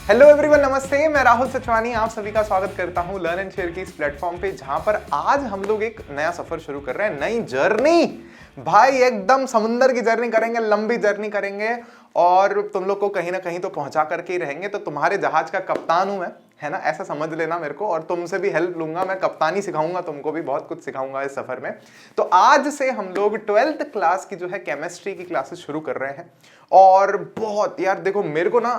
Hello everyone, नमस्ते। मैं राहुल सचवानी आप सभी का स्वागत करता हूं लर्न एंड शेयर की इस प्लेटफॉर्म पे, जहां पर आज हम लोग एक नया सफर शुरू कर रहे हैं, नई जर्नी। भाई एकदम समुंदर की जर्नी करेंगे, लंबी जर्नी करेंगे और तुम लोग को कहीं ना कहीं तो पहुंचा करके ही रहेंगे। तो तुम्हारे जहाज का कप्तान हूं मैं, है ना, ऐसा समझ लेना मेरे को। और तुमसे भी हेल्प लूंगा, मैं कप्तानी सिखाऊंगा तुमको भी, बहुत कुछ सिखाऊंगा इस सफर में। तो आज से हम लोग 12th क्लास की जो है केमिस्ट्री की क्लासेस शुरू कर रहे हैं। और बहुत यार देखो, मेरे को ना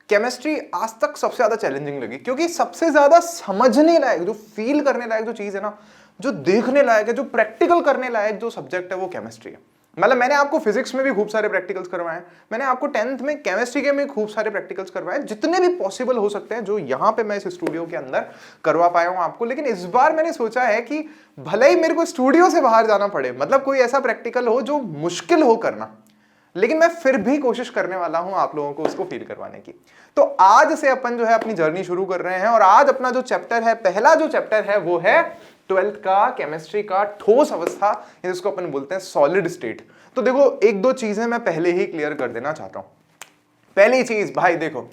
केमिस्ट्री आज तक सबसे ज्यादा चैलेंजिंग लगी, क्योंकि सबसे ज्यादा समझने लायक, जो फील करने लायक जो चीज है ना, जो देखने लायक है, जो प्रैक्टिकल करने लायक जो सब्जेक्ट है, वो केमिस्ट्री है। मतलब मैंने आपको फिजिक्स में भी खूब सारे प्रैक्टिकल्स करवाए हैं, मैंने आपको 10th में केमिस्ट्री के में खूब सारे प्रैक्टिकल्स करवाए, जितने भी पॉसिबल हो सकते हैं, जो यहाँ पे मैं इस स्टूडियो के अंदर करवा पाया हूँ आपको। लेकिन इस बार मैंने सोचा है कि भले ही मेरे को स्टूडियो से बाहर जाना पड़े, मतलब कोई ऐसा प्रैक्टिकल हो जो मुश्किल हो करना, लेकिन मैं फिर भी कोशिश करने वाला हूं आप लोगों को उसको फील करवाने की। तो आज से अपन जो है अपनी जर्नी शुरू कर रहे हैं। और आज अपना जो चैप्टर है, पहला जो चैप्टर है, वो है 12th का केमिस्ट्री का ठोस अवस्था, जिसको अपन बोलते हैं सॉलिड स्टेट। तो देखो, एक दो चीजें मैं पहले ही क्लियर कर देना चाहता हूं। पहली चीज भाई देखो,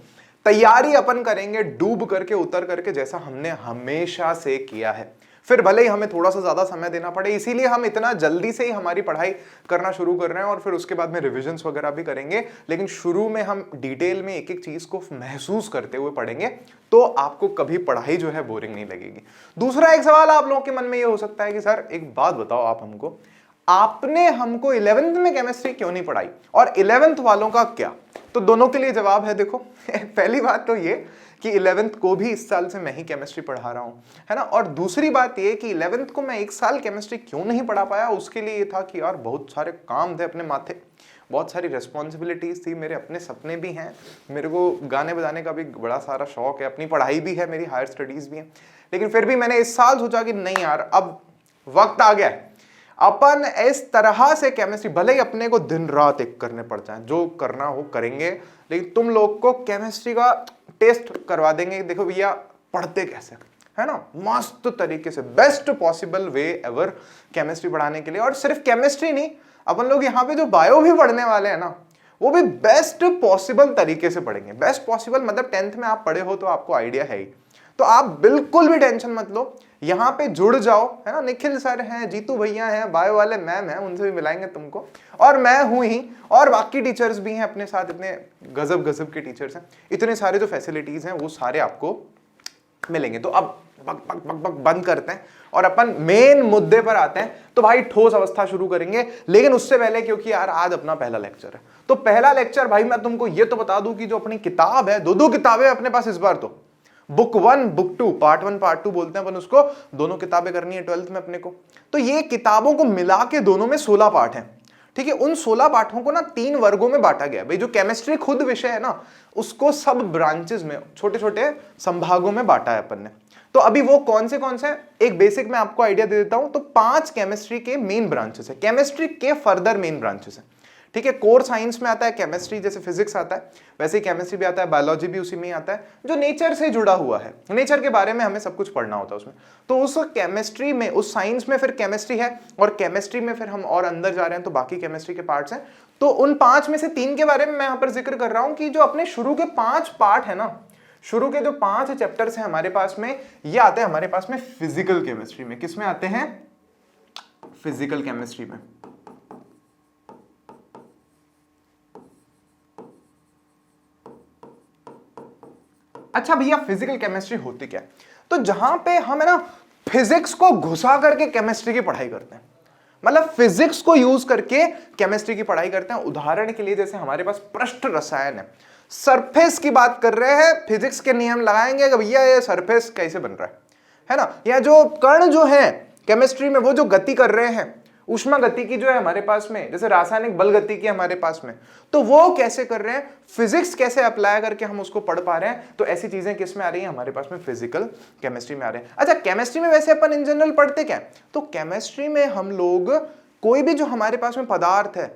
तैयारी अपन करेंगे डूब करके, उतर करके, जैसा हमने हमेशा से किया है। फिर भले ही हमें थोड़ा सा ज्यादा समय देना पड़े, इसीलिए हम इतना जल्दी से ही हमारी पढ़ाई करना शुरू कर रहे हैं। और फिर उसके बाद में रिविजन्स वगैरह भी करेंगे, लेकिन शुरू में हम डिटेल में एक एक चीज को महसूस करते हुए पढ़ेंगे, तो आपको कभी पढ़ाई जो है बोरिंग नहीं लगेगी। दूसरा एक सवाल आप लोगों के मन में ये हो सकता है कि सर एक बात बताओ आप हमको, आपने हमको 11th में केमिस्ट्री क्यों नहीं पढ़ाई, और 11th वालों का क्या? तो दोनों के लिए जवाब है। देखो पहली बात तो ये कि 11th को भी इस साल से मैं ही केमिस्ट्री पढ़ा रहा हूं, है ना। और दूसरी बात ये कि 11th को मैं एक साल केमिस्ट्री क्यों नहीं पढ़ा पाया, उसके लिए ये था कि यार बहुत सारे काम थे अपने माथे, बहुत सारी रेस्पॉन्सिबिलिटीज थी, मेरे अपने सपने भी हैं, मेरे को गाने बजाने का भी बड़ा सारा शौक है, अपनी पढ़ाई भी है, मेरी हायर स्टडीज भी है। लेकिन फिर भी मैंने इस साल सोचा कि नहीं यार, अब वक्त आ गया, अपन इस तरह से केमिस्ट्री, भले ही अपने को दिन रात एक करने पड़ जाए, जो करना हो करेंगे, लेकिन तुम लोग को केमिस्ट्री का टेस्ट करवा देंगे। देखो भैया पढ़ते कैसे, है ना, मस्त तरीके से, best possible way ever chemistry पढ़ाने के लिए। और सिर्फ केमिस्ट्री नहीं, अपन लोग यहाँ पे जो बायो भी पढ़ने वाले हैं ना, वो भी बेस्ट पॉसिबल तरीके से पढ़ेंगे। बेस्ट पॉसिबल मतलब 10th में आप पढ़े हो तो आपको आइडिया है ही, तो आप बिल्कुल भी टेंशन मत लो, यहाँ पे जुड़ जाओ, है ना। निखिल सर हैं, जीतू भैया हैं, बायो वाले मैम हैं, उनसे भी मिलाएंगे तुमको, और मैं हूं ही, और बाकी टीचर्स भी हैं अपने साथ, इतने गजब गजब के टीचर्स हैं, इतने सारे जो फैसिलिटीज हैं वो सारे आपको मिलेंगे। तो अब बक बक बक बक बंद करते हैं और अपन मेन मुद्दे पर आते हैं। तो भाई ठोस अवस्था शुरू करेंगे, लेकिन उससे पहले, क्योंकि यार आज अपना पहला लेक्चर है, तो पहला लेक्चर भाई मैं तुमको ये तो बता दूं कि जो अपनी किताब है, दो किताबें अपने पास इस बार, तो बुक 1 बुक 2, पार्ट 1 पार्ट 2 बोलते हैं अपन उसको, दोनों किताबें करनी है 12th में अपने को। तो ये किताबों को मिला के दोनों में 16 पार्ट हैं, ठीक है। उन 16 पाठों को ना 3 वर्गों में बांटा गया भाई। जो केमिस्ट्री खुद विषय है ना, उसको सब ब्रांचेस में, छोटे छोटे संभागों में बांटा है अपन ने। तो अभी वो कौन से एक बेसिक में आपको आइडिया दे देता हूं। तो 5 केमिस्ट्री के मेन ब्रांचेस है, केमिस्ट्री के फर्दर मेन ब्रांचेस है, ठीक है। कोर साइंस में आता है केमिस्ट्री, जैसे फिजिक्स आता है वैसे ही केमिस्ट्री भी आता है, बायोलॉजी भी उसी में ही आता है, जो नेचर से जुड़ा हुआ है, नेचर के बारे में हमें सब कुछ पढ़ना होता है उसमें। तो उस केमिस्ट्री में, उस साइंस में फिर केमिस्ट्री है, और केमिस्ट्री में फिर हम और अंदर जा रहे हैं तो बाकी केमिस्ट्री के पार्ट्स हैं। तो उन 5 में से 3 के बारे में मैं यहाँ पर जिक्र कर रहा हूं कि जो अपने शुरू के 5 पार्ट है ना, शुरू के जो 5 चैप्टर्स हैं हमारे पास में, ये आते हैं हमारे पास में फिजिकल केमिस्ट्री में। किसमें आते हैं? फिजिकल केमिस्ट्री में। अच्छा भैया, फिजिकल केमिस्ट्री होती क्या है? तो जहां पे हम है ना फिजिक्स को घुसा करके केमिस्ट्री की पढ़ाई करते हैं, मतलब फिजिक्स को यूज करके केमिस्ट्री की पढ़ाई करते हैं। उदाहरण के लिए जैसे हमारे पास पृष्ठ रसायन है, सरफेस की बात कर रहे हैं, फिजिक्स के नियम लगाएंगे कि भैया ये सरफेस कैसे बन रहा है ना। या जो कण जो है केमिस्ट्री में, वो जो गति कर रहे हैं, ऊष्मा गति की जो है हमारे पास में, जैसे रासायनिक बल गति की हमारे पास में, तो वो कैसे कर रहे हैं, फिजिक्स कैसे अप्लाई करके हम उसको पढ़ पा रहे हैं। तो ऐसी चीजें किस में आ रही हैं हमारे पास में? फिजिकल केमिस्ट्री में आ रहे हैं। अच्छा, केमिस्ट्री में वैसे अपन इन जनरल पढ़ते क्या है? तो केमिस्ट्री में हम लोग कोई भी जो हमारे पास में पदार्थ है,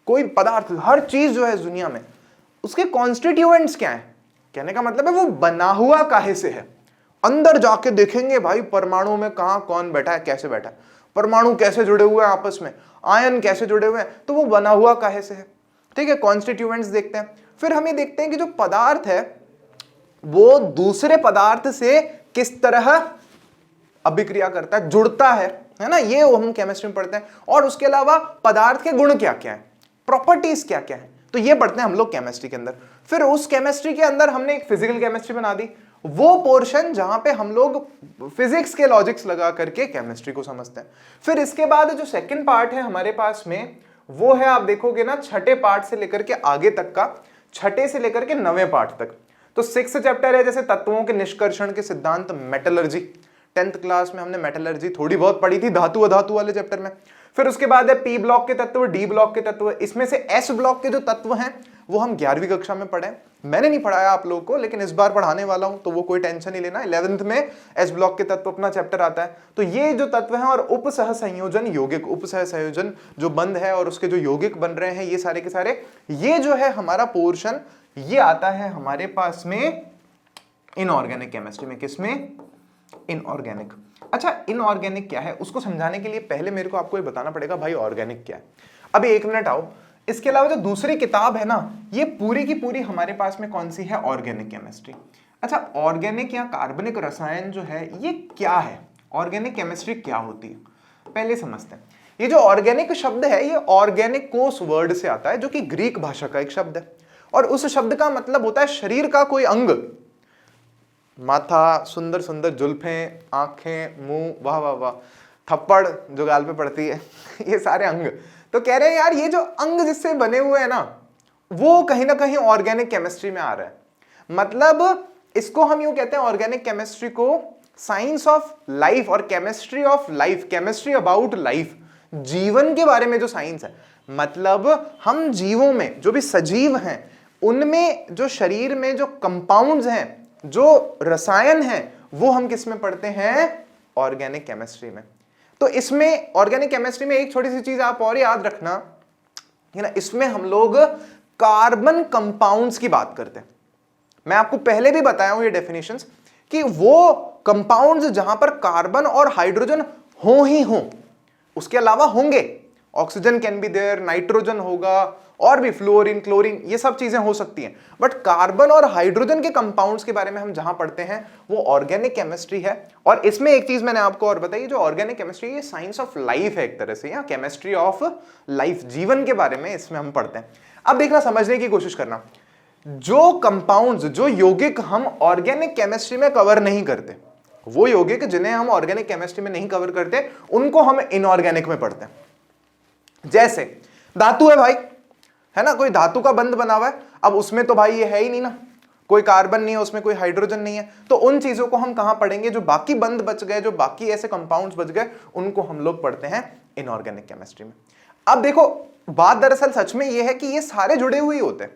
कोई पदार्थ, हर चीज जो है दुनिया में, उसके कॉन्स्टिट्यूएंट्स क्या है, कहने का मतलब है वो बना हुआ काहे से है। अंदर जाके देखेंगे भाई परमाणु में कहां कौन बैठा है, कैसे बैठा है, परमाणु कैसे जुड़े हुए हैं आपस में, आयन कैसे जुड़े हुए हैं, तो वो बना हुआ काहे से है, ठीक है। कॉन्स्टिट्यूएंट्स देखते हैं। फिर हम ये देखते हैं कि जो पदार्थ है वो दूसरे पदार्थ से किस तरह अभिक्रिया करता है, जुड़ता है ना, ये हम केमिस्ट्री में पढ़ते हैं। और उसके अलावा पदार्थ के गुण क्या क्या है, प्रॉपर्टीज क्या क्या है, तो ये पढ़ते हैं हम लोग केमिस्ट्री के अंदर। फिर उस केमिस्ट्री के अंदर हमने एक फिजिकल केमिस्ट्री बना दी, वो पोर्शन जहां पे हम लोग फिजिक्स के लॉजिक्स लगा करके केमिस्ट्री को समझते हैं। फिर इसके बाद जो सेकंड पार्ट है हमारे पास में, वो है, आप देखोगे ना, छठे पार्ट से लेकर के आगे तक का, छठे से लेकर के 9वें पार्ट तक। तो 6th चैप्टर है जैसे तत्वों के निष्कर्षण के सिद्धांत, मेटलर्जी। 10th क्लास में हमने मेटलर्जी थोड़ी बहुत पढ़ी थी, धातु अधातु वाले चैप्टर में। फिर उसके बाद है पी ब्लॉक के तत्व, डी ब्लॉक के तत्व। इसमें से एस ब्लॉक के जो तत्व हैं वो हम 11वीं कक्षा में पढ़े। मैंने नहीं पढ़ाया आप लोगों को, लेकिन इस बार पढ़ाने वाला हूं, तो वो कोई टेंशन नहीं लेना। 11th में एस ब्लॉक के तत्व अपना चैप्टर आता है। तो ये जो तत्व हैं और उपसह संयोजन यौगिक, उपसह संयोजन जो बंध है और उसके जो यौगिक बन रहे हैं, ये सारे के सारे, ये जो है हमारा पोर्शन, ये आता है हमारे पास में इनऑर्गेनिक केमिस्ट्री में। किसमें? इनऑर्गेनिक। अच्छा, इनऑर्गेनिक क्या है उसको समझाने के लिए पहले मेरे को आपको ये बताना पड़ेगा भाई ऑर्गेनिक क्या है। अभी 1 मिनट आओ। इसके अलावा जो दूसरी किताब है ना, ये पूरी की पूरी हमारे पास में कौन सी है? Organic chemistry. अच्छा, ऑर्गेनिक या कार्बनिक रसायन जो है ये क्या है, ऑर्गेनिक केमिस्ट्री क्या होती है, पहले समझते हैं। ये जो ऑर्गेनिक शब्द है ये ऑर्गेनिक कोस वर्ड से आता है, जो कि ग्रीक भाषा का एक शब्द है। और उस शब्द का मतलब होता है शरीर का कोई अंग, माथा, सुंदर सुंदर जुल्फें, आंखें, मुंह, वाह वाह वाह, थप्पड़ जो गाल पे पड़ती है ये सारे अंग। तो कह रहे हैं यार ये जो अंग जिससे बने हुए हैं ना, वो कहीं ना कहीं ऑर्गेनिक केमिस्ट्री में आ रहा है। मतलब इसको हम यूं कहते हैं ऑर्गेनिक केमिस्ट्री को साइंस ऑफ लाइफ और chemistry of life, chemistry about life, जीवन के बारे में जो साइंस है। मतलब हम जीवों में जो भी सजीव हैं उनमें जो शरीर में जो कंपाउंड्स हैं, जो रसायन हैं, वो हम किस में पढ़ते हैं? ऑर्गेनिक केमिस्ट्री में। तो इसमें ऑर्गेनिक केमिस्ट्री में एक छोटी सी चीज आप और याद रखना है ना, इसमें हम लोग कार्बन कंपाउंड्स की बात करते हैं। मैं आपको पहले भी बताया हूं ये डेफिनेशंस कि वो कंपाउंड्स जहां पर कार्बन और हाइड्रोजन हो ही हो, उसके अलावा होंगे, oxygen can be there, nitrogen होगा, और भी फ्लोरीन, क्लोरीन, ये सब चीजें हो सकती हैं। बट कार्बन और हाइड्रोजन के कंपाउंड्स के बारे में हम जहां पढ़ते हैं वो ऑर्गेनिक केमिस्ट्री है। और इसमें एक चीज मैंने आपको और बताई, जो ऑर्गेनिक केमिस्ट्री ये साइंस ऑफ लाइफ है एक तरह से, या केमिस्ट्री ऑफ लाइफ, जीवन के बारे में इसमें हम पढ़ते हैं। अब देखना, समझने की कोशिश करना, जो कंपाउंड्स, जो यौगिक हम ऑर्गेनिक केमिस्ट्री में कवर नहीं करते, वो यौगिक जिन्हें हम ऑर्गेनिक केमिस्ट्री में नहीं कवर करते, उनको हम इनऑर्गेनिक में पढ़ते हैं। जैसे धातु है भाई, है ना, कोई धातु का बंध बना हुआ है, अब उसमें तो भाई ये है ही नहीं ना, कोई कार्बन नहीं है उसमें, कोई हाइड्रोजन नहीं है, तो उन चीजों को हम कहां पढ़ेंगे? जो बाकी बंध बच गए, जो बाकी ऐसे कंपाउंड्स बच गए, उनको हम लोग पढ़ते हैं इनऑर्गेनिक केमिस्ट्री में। अब देखो, बात दरअसल सच में ये है कि ये सारे जुड़े हुए होते हैं।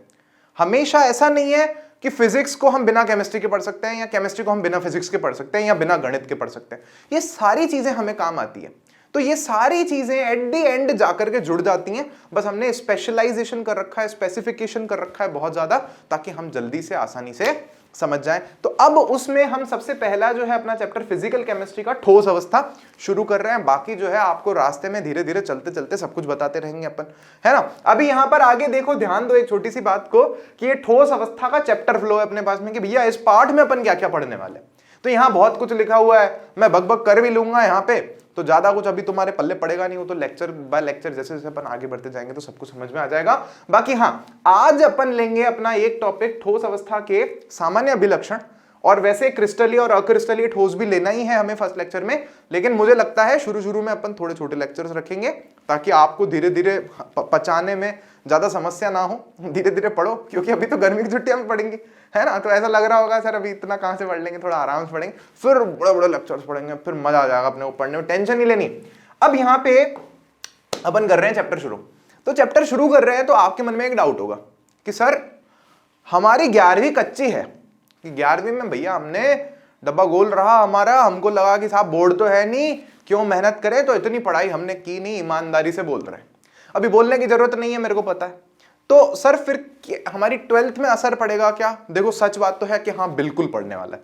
हमेशा ऐसा नहीं है कि फिजिक्स को हम बिना केमिस्ट्री के पढ़ सकते हैं, या केमिस्ट्री को हम बिना फिजिक्स के पढ़ सकते हैं, या बिना गणित के पढ़ सकते हैं। ये सारी चीजें हमें काम आती है। तो ये सारी चीजें एट द एंड जाकर के जुड़ जाती हैं। बस हमने स्पेशलाइजेशन कर रखा है, स्पेसिफिकेशन कर रखा है बहुत ज्यादा, ताकि हम जल्दी से, आसानी से समझ जाएं। तो अब उसमें हम सबसे पहला जो है अपना चैप्टर फिजिकल केमिस्ट्री का ठोस अवस्था शुरू कर रहे हैं। बाकी जो है आपको रास्ते में धीरे धीरे चलते चलते सब कुछ बताते रहेंगे अपन, है ना। अभी यहां पर आगे देखो, ध्यान दो एक छोटी सी बात को, कि ये ठोस अवस्था का चैप्टर फ्लो है अपने पास में, कि भैया इस पार्ट में अपन क्या क्या पढ़ने वाले। तो यहाँ बहुत कुछ लिखा हुआ है, मैं बकबक कर भी लूंगा यहाँ पे, तो ज्यादा कुछ अभी तुम्हारे पल्ले पड़ेगा नहीं, वो तो लेक्चर बाय लेक्चर जैसे जैसे अपन आगे बढ़ते जाएंगे तो सब कुछ समझ में आ जाएगा। बाकी हाँ, आज अपन लेंगे अपना एक टॉपिक ठोस अवस्था के सामान्य अभिलक्षण, और वैसे क्रिस्टलीय और अक्रिस्टलीय ठोस भी लेना ही है हमें फर्स्ट लेक्चर में, लेकिन मुझे लगता है शुरू शुरू में अपन थोड़े छोटे लेक्चर्स रखेंगे, ताकि आपको धीरे धीरे पचाने में ज्यादा समस्या ना हो। धीरे धीरे पढ़ो, क्योंकि अभी तो गर्मी की छुट्टियां में पढ़ेंगी, है ना। तो ऐसा लग रहा होगा सर अभी इतना कहां से पढ़ लेंगे, थोड़ा आराम से पढ़ेंगे, फिर बड़े बड़े लेक्चर्स पढ़ेंगे, फिर मजा आ जाएगा अपने को पढ़ने में, टेंशन नहीं लेनी। अब यहाँ पे अपन कर रहे हैं चैप्टर शुरू। तो चैप्टर शुरू कर रहे हैं तो आपके मन में एक डाउट होगा कि सर हमारी 11वीं कच्ची है, कि 11वीं में भैया हमने डब्बा गोल रहा हमारा, हमको लगा कि साहब बोर्ड तो है नहीं, क्यों मेहनत करें, तो इतनी पढ़ाई हमने की नहीं, ईमानदारी से बोल रहे हैं। अभी बोलने की जरूरत नहीं है, मेरे को पता है। तो सर फिर हमारी 12th में असर पड़ेगा क्या? देखो सच बात तो है कि हाँ बिल्कुल पढ़ने वाला है,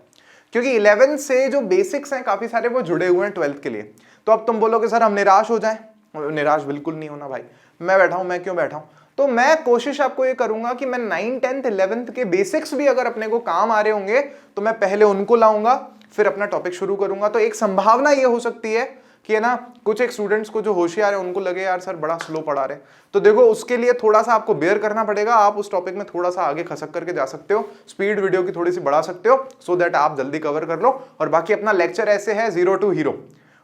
क्योंकि 11th से जो बेसिक्स हैं काफी सारे वो जुड़े हुए हैं 12th के लिए। तो अब तुम बोलोगे सर हम निराश हो जाएं, निराश बिल्कुल नहीं होना भाई। मैं बैठा हूं, मैं क्यों बैठा हूं? तो मैं कोशिश आपको ये करूंगा कि मैं 9th 10th 11th के बेसिक्स भी अगर अपने को काम आ रहे होंगे तो मैं पहले उनको लाऊंगा, फिर अपना टॉपिक शुरू करूंगा। तो एक संभावना ये हो सकती है कि है ना, कुछ एक स्टूडेंट्स को जो होशियार है उनको लगे यार सर बड़ा स्लो पढ़ा रहे, तो देखो उसके लिए थोड़ा सा आपको बेयर करना पड़ेगा। आप उस टॉपिक में थोड़ा सा आगे खसक करके जा सकते हो, स्पीड वीडियो की थोड़ी सी बढ़ा सकते हो, सो दैट आप जल्दी कवर कर लो। और बाकी अपना लेक्चर ऐसे है 0 to हीरो,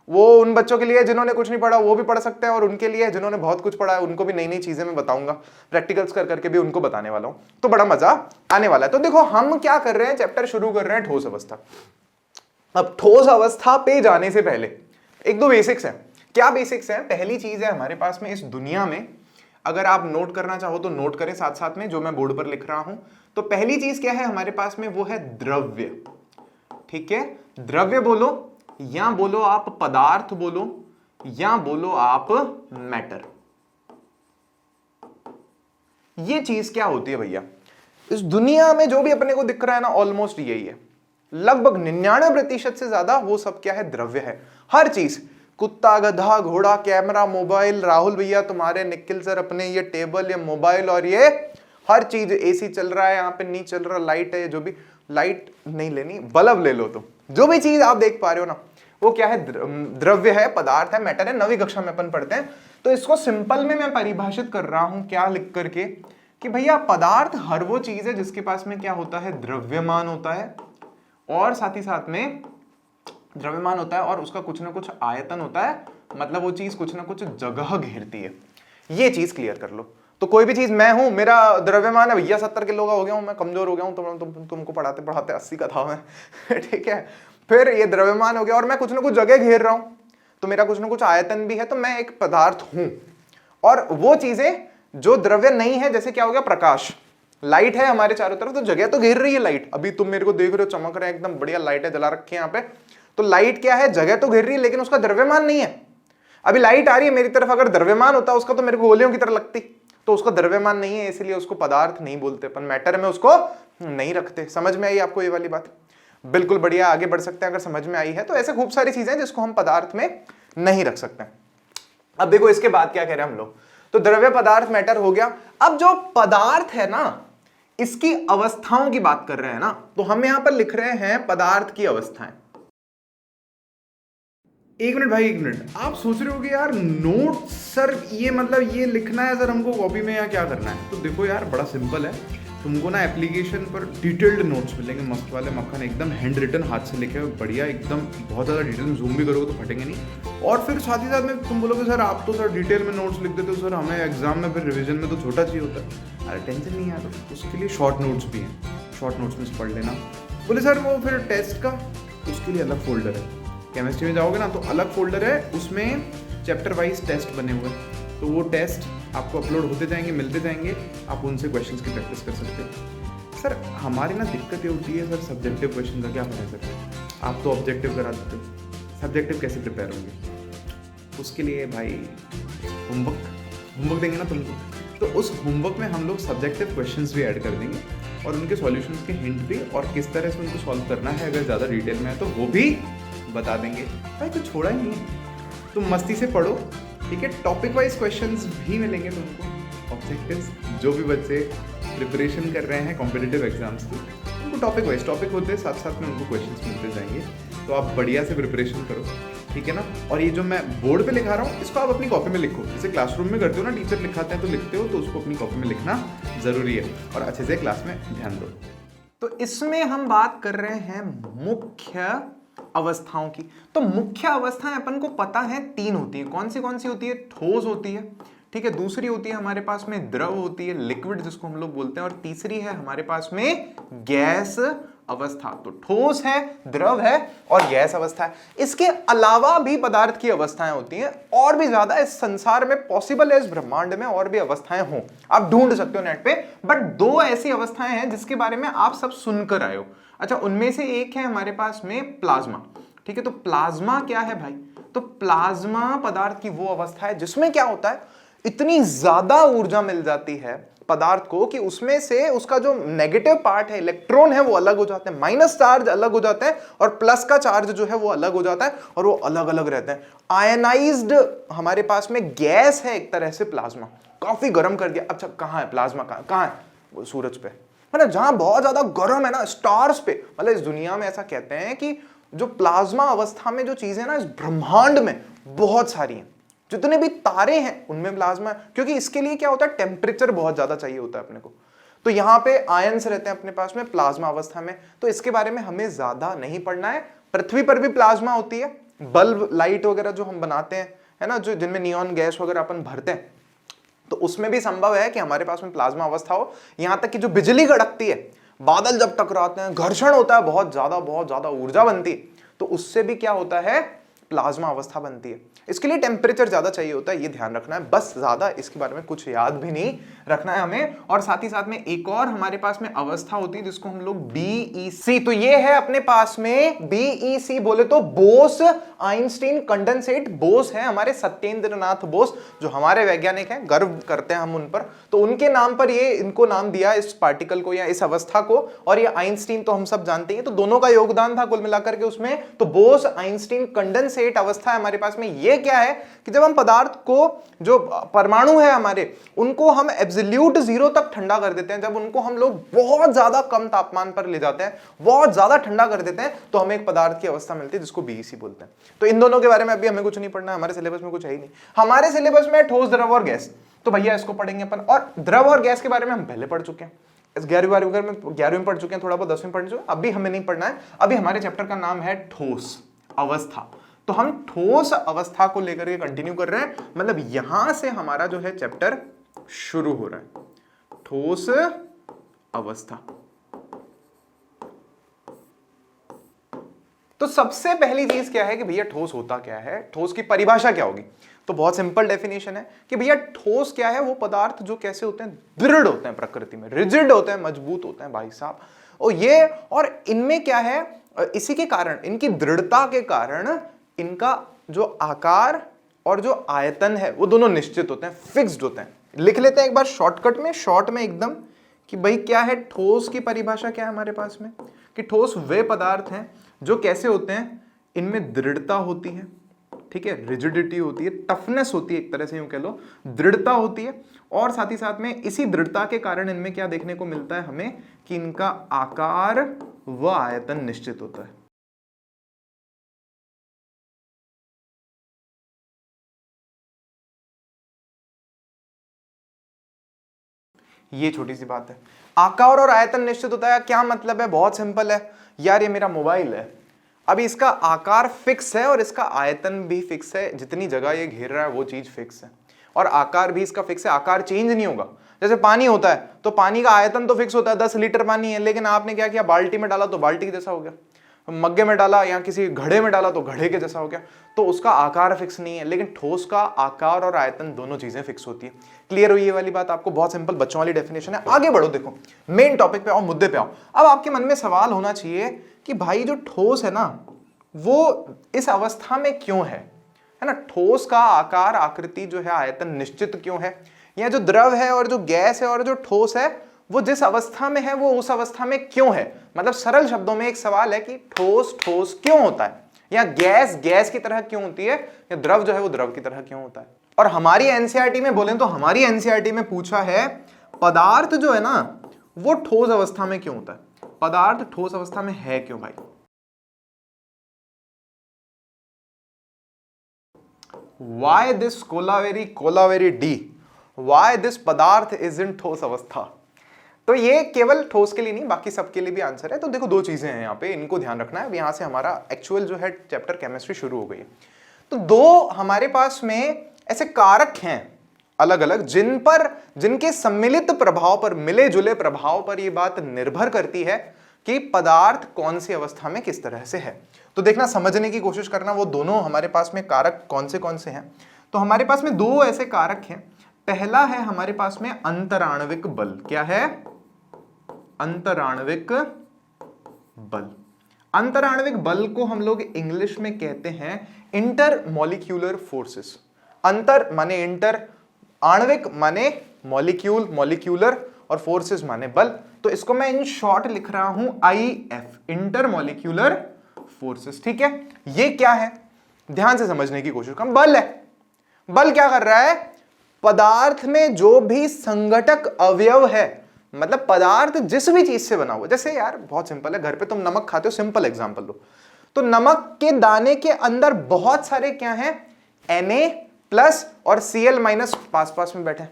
वो उन बच्चों के लिए जिन्होंने कुछ नहीं पढ़ा वो भी पढ़ सकते हैं, और उनके लिए जिन्होंने बहुत कुछ पढ़ा है उनको भी नई नई चीजें मैं बताऊंगा, प्रैक्टिकल्स कर करके भी उनको बताने वाला हूं, तो बड़ा मजा आने वाला है। तो देखो हम क्या कर रहे हैं, चैप्टर शुरू कर रहे हैं ठोस अवस्था। अब ठोस अवस्था पे जाने से पहले एक दो बेसिक्स हैं। क्या बेसिक्स हैं? पहली चीज है हमारे पास में इस दुनिया में, अगर आप नोट करना चाहो तो नोट करें साथ साथ में जो मैं बोर्ड पर लिख रहा हूं। तो पहली चीज क्या है हमारे पास में, वो है द्रव्य। ठीक है, द्रव्य बोलो या बोलो आप पदार्थ बोलो या बोलो आप मैटर। ये चीज क्या होती है भैया, इस दुनिया में जो भी अपने को दिख रहा है ना, ऑलमोस्ट यही है, लगभग 99% से ज्यादा वो सब क्या है, द्रव्य है। हर चीज, कुत्ता, गधा, घोड़ा, कैमरा, मोबाइल, राहुल भैया तुम्हारे, निखिल सर अपने, ये टेबल, ये मोबाइल, और ये हर चीज, एसी चल रहा है यहाँ पे, नहीं चल रहा, लाइट है, जो भी, लाइट नहीं लेनी, बल्ब ले लो, तो जो भी चीज आप देख पा रहे हो ना, वो क्या है, द्रव्य है, पदार्थ है, मैटर है। 9वीं कक्षा में अपन पढ़ते हैं। तो इसको सिंपल में मैं परिभाषित कर रहा हूं, क्या लिख करके, कि भैया पदार्थ हर वो चीज है जिसके पास में क्या होता है, द्रव्यमान होता है, और साथ ही साथ में द्रव्यमान होता है और उसका कुछ ना कुछ आयतन होता है, मतलब वो चीज कुछ ना कुछ जगह घेरती है। ये चीज क्लियर कर लो। तो कोई भी चीज, मैं हूं, मेरा द्रव्यमान है भैया 70 किलो का हो गया हूं, मैं कमजोर हो गया हूं, तुमको पढ़ाते पढ़ाते 80 का था मैं ठीक है, फिर ये द्रव्यमान हो गया, और मैं कुछ ना कुछ जगह घेर रहा हूं, तो मेरा कुछ ना कुछ आयतन भी है, तो मैं एक पदार्थ हूं। और वो चीजें जो द्रव्य नहीं है, जैसे क्या हो गया, प्रकाश, लाइट है हमारे चारों तरफ, तो जगह तो घेर रही है लाइट। अभी तुम मेरे को देख रहे हो, चमक रहे हैं, एकदम बढ़िया लाइट है, जला रखी है यहाँ पे, तो लाइट क्या है, जगह तो घेर रही है, लेकिन उसका द्रव्यमान नहीं है। अभी लाइट आ रही है मेरी तरफ, अगर द्रव्यमान होता उसका तो मेरे को गोलियों की तरह लगती, तो उसका द्रव्यमान नहीं है, इसलिए उसको पदार्थ नहीं बोलते अपन, मैटर में उसको नहीं रखते। समझ में आई आपको ये वाली बात? बिल्कुल बढ़िया, आगे बढ़ सकते हैं अगर समझ में आई है। तो ऐसे खूब सारी चीजें जिसको हम पदार्थ में नहीं रख सकते। अब देखो इसके बाद क्या कह रहे हैं हम लोग, तो द्रव्य, पदार्थ, मैटर हो गया। अब जो पदार्थ है ना, इसकी अवस्थाओं की बात कर रहे हैं ना, तो हम यहां पर लिख रहे हैं पदार्थ की अवस्थाएं। एक मिनट भाई, एक मिनट, आप सोच रहे हो कि यार नोट सर ये मतलब ये लिखना है सर हमको कॉपी में, या क्या करना है? तो देखो यार बड़ा सिंपल है, तुमको ना एप्लीकेशन पर डिटेल्ड नोट्स मिलेंगे, मस्त वाले, मक्खन, एकदम हैंड रिटन, हाथ से लिखे हुए, बढ़िया एकदम, बहुत ज़्यादा डिटेल में जूम भी करोगे तो फटेंगे नहीं। और फिर साथ ही साथ में तुम बोलोगे सर आप तो सर डिटेल में नोट्स लिख देते हो सर, हमें एग्जाम में फिर रिविजन में तो छोटा चाहिए होता है। अरे टेंशन नहीं है, तो उसके लिए शॉर्ट नोट्स भी हैं, शॉर्ट नोट्स में से पढ़ लेना। बोले सर वो फिर टेस्ट का, उसके लिए अलग फोल्डर है, केमिस्ट्री में जाओगे ना तो अलग फोल्डर है, उसमें चैप्टर वाइज टेस्ट बने हुए हैं, तो वो टेस्ट आपको अपलोड होते जाएंगे, मिलते जाएंगे, आप उनसे क्वेश्चंस की प्रैक्टिस कर सकते हो। सर हमारी ना दिक्कत ये होती है सर, सब्जेक्टिव क्वेश्चन का क्या करें सर, आप तो ऑब्जेक्टिव करा देते हो, सब्जेक्टिव कैसे प्रिपेयर होंगे? उसके लिए भाई होमवर्क देंगे ना तुमको, तो उस होमवर्क में हम लोग सब्जेक्टिव क्वेश्चंस भी ऐड कर देंगे, और उनके सॉल्यूशंस के हिंट भी, और किस तरह से उनको सॉल्व करना है अगर ज़्यादा डिटेल में है तो वो भी बता देंगे। भाई तो छोड़ा ही नहीं है, तुम मस्ती से पढ़ो, ठीक है। टॉपिक वाइज क्वेश्चंस भी मिलेंगे तुमको, ऑब्जेक्टिव्स, जो भी बच्चे प्रिपरेशन कर रहे हैं कॉम्पिटिटिव एग्जाम्स की, उनको टॉपिक वाइज टॉपिक होते हैं, साथ साथ में उनको क्वेश्चंस मिलते जाएंगे, तो आप बढ़िया से प्रिपरेशन करो, ठीक है ना। और ये जो मैं बोर्ड पे लिखा रहा हूँ इसको आप अपनी कॉपी में लिखो, जैसे क्लासरूम में करते हो ना, टीचर लिखाते हैं तो लिखते हो, तो उसको अपनी कॉपी में लिखना जरूरी है, और अच्छे से क्लास में ध्यान दो। तो इसमें हम बात कर रहे हैं मुख्य अवस्थाओं की। तो मुख्य अवस्थाएं अपन को पता है 3 होती है। कौन सी होती है? ठोस होती है, ठीक है, दूसरी होती है हमारे पास में द्रव होती है, लिक्विड जिसको हम लोग बोलते हैं, और तीसरी है हमारे पास में गैस अवस्था। तो ठोस है, द्रव है और गैस अवस्था है। इसके अलावा भी पदार्थ की अवस्थाएं होती हैं, और भी ज्यादा इस संसार में पॉसिबल है, इस ब्रह्मांड में और भी अवस्थाएं हों, आप ढूंढ सकते हो नेट पे, बट 2 ऐसी अवस्थाएं हैं जिसके बारे में आप सब सुनकर आए हो। अच्छा, उनमें से एक है हमारे पास में प्लाज्मा, ठीक है। तो प्लाज्मा क्या है भाई? तो प्लाज्मा पदार्थ की वो अवस्था है जिसमें क्या होता है, इतनी ज्यादा ऊर्जा मिल जाती है पदार्थ को कि उसमें से उसका जो नेगेटिव पार्ट है, इलेक्ट्रॉन है, वो अलग हो जाते हैं, माइनस चार्ज अलग हो जाते हैं, और प्लस का चार्ज जो है वो अलग हो जाता है, और वो अलग अलग रहते हैं। आयनाइज्ड हमारे पास में गैस है एक तरह से प्लाज्मा, काफी गर्म कर दिया। अच्छा कहाँ है प्लाज्मा, कहाँ है? वो सूरज पे, मतलब जहां बहुत ज्यादा गर्म है ना, स्टार्स पे, मतलब इस दुनिया में ऐसा कहते हैं कि जो प्लाज्मा अवस्था में जो चीजें ना इस ब्रह्मांड में बहुत सारी हैं, जितने भी तारे हैं उनमें प्लाज्मा है, क्योंकि इसके लिए क्या होता है, टेम्परेचर बहुत ज्यादा चाहिए होता है अपने को। तो यहाँ पे आयंस रहते हैं अपने पास में प्लाज्मा अवस्था में, तो इसके बारे में हमें ज्यादा नहीं पढ़ना है। पृथ्वी पर भी प्लाज्मा होती है, बल्ब लाइट वगैरह जो हम बनाते हैं, है ना, जो जिनमें नियॉन गैस वगैरह अपन भरते हैं, तो उसमें भी संभव है कि हमारे पास में प्लाज्मा अवस्था हो। यहां तक कि जो बिजली कड़कती है, बादल जब टकराते हैं, घर्षण होता है, बहुत ज्यादा ऊर्जा बनती है, तो उससे भी क्या होता है, प्लाज्मा अवस्था बनती है। इसके लिए टेम्परेचर ज्यादा चाहिए होता है, ये ध्यान रखना है, बस ज्यादा इसके बारे में कुछ याद भी नहीं रखना है हमें। और साथ ही साथ में एक और हमारे पास में अवस्था होती है जिसको हम लोग बीईसी, तो ये है अपने पास में बीईसी, बोले तो बोस आइंस्टीन कंडेंसेट। बोस है हमारे सत्येंद्र नाथ बोस, जो हमारे वैज्ञानिक हैं, गर्व करते हैं हम उन पर, तो उनके नाम पर ये इनको नाम दिया इस पार्टिकल को या इस अवस्था को। और ये आइंस्टीन तो हम सब जानते हैं, तो दोनों का योगदान था कुल मिलाकर के उसमें। तो बोस आइंस्टीन कंडेंसेट अवस्था है हमारे पास में। ये क्या है कि जब हम पदार्थ को, जो परमाणु है हमारे, उनको हम एब्सोल्यूट जीरो तक ठंडा कर देते हैं, जब उनको हम लोग बहुत ज्यादा कम तापमान पर ले जाते हैं, बहुत ज्यादा ठंडा कर देते हैं, तो हमें एक पदार्थ की अवस्था मिलती है जिसको बीईसी बोलते हैं। तो इन दोनों के बारे में अभी हमें कुछ नहीं पढ़ना है, हमारे सिलेबस में कुछ है ही नहीं। हमारे सिलेबस में ठोस, द्रव और गैस, तो भैया इसको पढ़ेंगे अपन। और द्रव और गैस के बारे में हम पहले पढ़ चुके हैं, इस 11वीं में पढ़ चुके हैं, थोड़ा बहुत 10वीं पढ़ चुके हैं, अभी हमें नहीं पढ़ना है। अभी हमारे चैप्टर का नाम है ठोस अवस्था, तो हम ठोस अवस्था को लेकर के कंटिन्यू कर रहे हैं, मतलब यहां से हमारा जो है चैप्टर शुरू हो रहा है, ठोस अवस्था। तो सबसे पहली चीज क्या है कि भैया ठोस होता क्या है, ठोस की परिभाषा क्या होगी? तो बहुत सिंपल डेफिनेशन है कि भैया ठोस क्या है, वो पदार्थ जो कैसे होते हैं, दृढ़ होते हैं, प्रकृति में रिजिड होते हैं, मजबूत होते हैं भाई साहब। और इनमें क्या है, इसी के कारण, इनकी दृढ़ता के कारण इनका जो आकार और जो आयतन है वो दोनों निश्चित होते हैं, फिक्स्ड होते हैं। लिख लेते हैं एक बार शॉर्टकट में, शॉर्ट में एकदम, कि भाई क्या है ठोस की परिभाषा, क्या है हमारे पास में, कि ठोस वे पदार्थ हैं जो कैसे होते हैं, इनमें दृढ़ता होती है, ठीक है, रिजिडिटी होती है, टफनेस होती है, एक तरह से यूं कह लो, दृढ़ता होती है। और साथ ही साथ में इसी दृढ़ता के कारण इनमें क्या देखने को मिलता है हमें, कि इनका आकार व आयतन निश्चित होता है। ये छोटी सी बात है, आकार और आयतन निश्चित होता है। क्या मतलब है? बहुत सिंपल है यार, ये मेरा मोबाइल है, अभी इसका आकार फिक्स है और इसका आयतन भी फिक्स है, जितनी जगह ये घेर रहा है वो चीज फिक्स है, और आकार भी इसका फिक्स है, आकार चेंज नहीं होगा। जैसे पानी होता है तो पानी का आयतन तो फिक्स होता है, 10 लीटर पानी है, लेकिन आपने क्या किया, बाल्टी में डाला तो बाल्टी के जैसा हो गया, मग्गे में डाला या किसी घड़े में डाला तो घड़े के जैसा हो गया, तो उसका आकार फिक्स नहीं है। लेकिन ठोस का आकार और आयतन दोनों चीजें फिक्स होती है। क्लियर हुई ये वाली बात आपको? बहुत सिंपल बच्चों वाली डेफिनेशन है। आगे बढ़ो, देखो मेन टॉपिक पे आओ, मुद्दे पे आओ। अब आपके मन में सवाल होना चाहिए कि भाई जो ठोस है ना, वो इस अवस्था में क्यों है ना? ठोस का आकार, आकृति जो है, आयतन निश्चित क्यों है? या जो द्रव है और जो गैस है और जो ठोस है, वो जिस अवस्था में है वो उस अवस्था में क्यों है? मतलब सरल शब्दों में एक सवाल है कि ठोस ठोस क्यों होता है, या गैस गैस की तरह क्यों होती है, या द्रव जो है वो द्रव की तरह क्यों होता है। और हमारी एनसीईआरटी में बोलें तो हमारी एनसीईआरटी में पूछा है, पदार्थ जो है ना वो ठोस अवस्था में क्यों होता है, पदार्थ ठोस अवस्था में है क्यों भाई? Why this Kolaveri D, why this पदार्थ इज इन ठोस अवस्था? तो ये केवल ठोस के लिए नहीं, बाकी सबके लिए भी आंसर है। तो देखो दो चीजें हैं यहाँ पे, इनको ध्यान रखना है। यहां से हमारा एक्चुअल जो है चैप्टर केमिस्ट्री शुरू हो गई है। तो दो हमारे पास में ऐसे कारक हैं अलग अलग, जिनके सम्मिलित प्रभाव पर, मिले जुले प्रभाव पर यह बात निर्भर करती है कि पदार्थ कौन सी अवस्था में किस तरह से है। तो देखना, समझने की कोशिश करना, वो दोनों हमारे पास में कारक कौन से हैं। तो हमारे पास में दो ऐसे कारक हैं। पहला है हमारे पास में अंतराण्विक बल। क्या है? अंतराण्विक बल। अंतराण्विक बल को हम लोग इंग्लिश में कहते हैं इंटरमॉलिक्यूलर फोर्सेस। अंतर माने इंटर, आणविक माने मॉलिक्यूल, मॉलिक्यूलर, और फोर्सेस माने बल। तो इसको मैं इन शॉर्ट लिख रहा हूं IF, इंटरमॉलिक्यूलर फोर्सेस। ठीक है, ये क्या है ध्यान से समझने की कोशिश कर। बल है, बल क्या कर रहा है? पदार्थ में जो भी संघटक अवयव है, मतलब पदार्थ जिस भी चीज से बना हुआ, जैसे यार बहुत सिंपल है, घर पे तुम नमक खाते हो, सिंपल एग्जांपल लो, तो नमक के दाने के अंदर बहुत सारे क्या हैं, Na+ और Cl- पास पास में बैठे,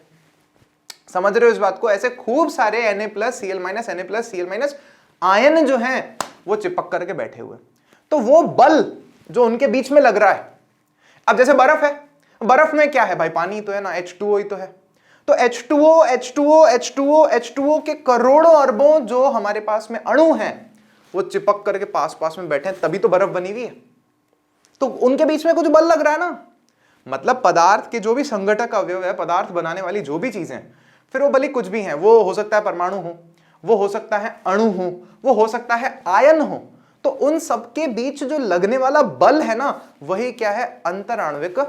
समझ रहे हो इस बात को? ऐसे खूब सारे Na+, Cl-, Na+, Cl- ion जो हैं वो चिपक करके बैठे हुए, तो वो बल जो उनके बीच में लग रहा है, अब जैसे बर्फ है, बर्फ में क्या है भाई, पानी तो है ना, H2O ही तो है, तो H2O H2O H2O H2O के करोड़ों अरबों जो हमारे पास में अणु हैं वो चिपक करके पास पास में बैठे हैं, तभी तो बर्फ बनी हुई है, तो उनके बीच में कुछ बल लग रहा है ना। मतलब पदार्थ के जो भी संघटक अवयव है, पदार्थ बनाने वाली जो भी चीजें, फिर वो भले कुछ भी हैं, वो हो सकता है परमाणु हो, वो हो सकता है अणु हो, वो हो सकता है आयन हो, तो उन सबके बीच जो लगने वाला बल है ना, वही क्या है, अंतराण्विक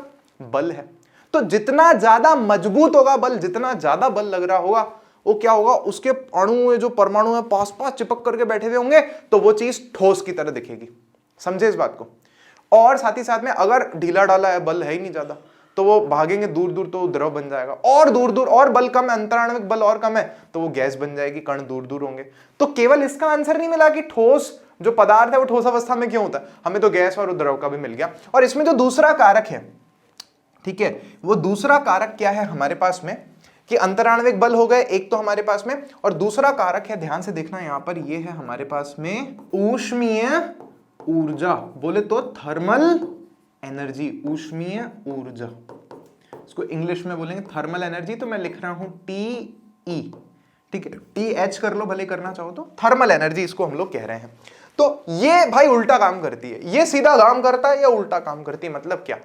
बल है। तो जितना ज्यादा मजबूत होगा बल, जितना ज्यादा बल लग रहा होगा, वो क्या होगा, उसके अणु जो परमाणु है पास पास चिपक करके बैठे हुए होंगे, तो वो चीज ठोस की तरह दिखेगी, समझे इस बात को? और साथ ही साथ में अगर ढीला ढाला है, बल है ही नहीं ज्यादा, तो वो भागेंगे दूर दूर, तो द्रव बन जाएगा, और दूर दूर और बल कम है, अंतराण्विक बल और कम है, तो वो गैस बन जाएगी, कण दूर दूर होंगे। तो केवल इसका आंसर नहीं मिला कि ठोस जो पदार्थ है वो ठोस अवस्था में क्यों होता है, हमें तो गैस और द्रव का भी मिल गया। और इसमें जो दूसरा कारक है, ठीक है, वो दूसरा कारक क्या है हमारे पास में, कि अंतराण्विक बल हो गए एक तो हमारे पास में, और दूसरा कारक है, ध्यान से देखना यहां पर, ये है हमारे पास में ऊष्मीय ऊर्जा, बोले तो थर्मल एनर्जी, ऊष्मीय ऊर्जा, इसको इंग्लिश में बोलेंगे थर्मल एनर्जी, तो मैं लिख रहा हूं TE, ठीक है, TH कर लो भले करना चाहो तो, थर्मल एनर्जी इसको हम लोग कह रहे हैं। तो ये भाई उल्टा काम करती है, ये सीधा काम करता है या उल्टा काम करती है, मतलब क्या,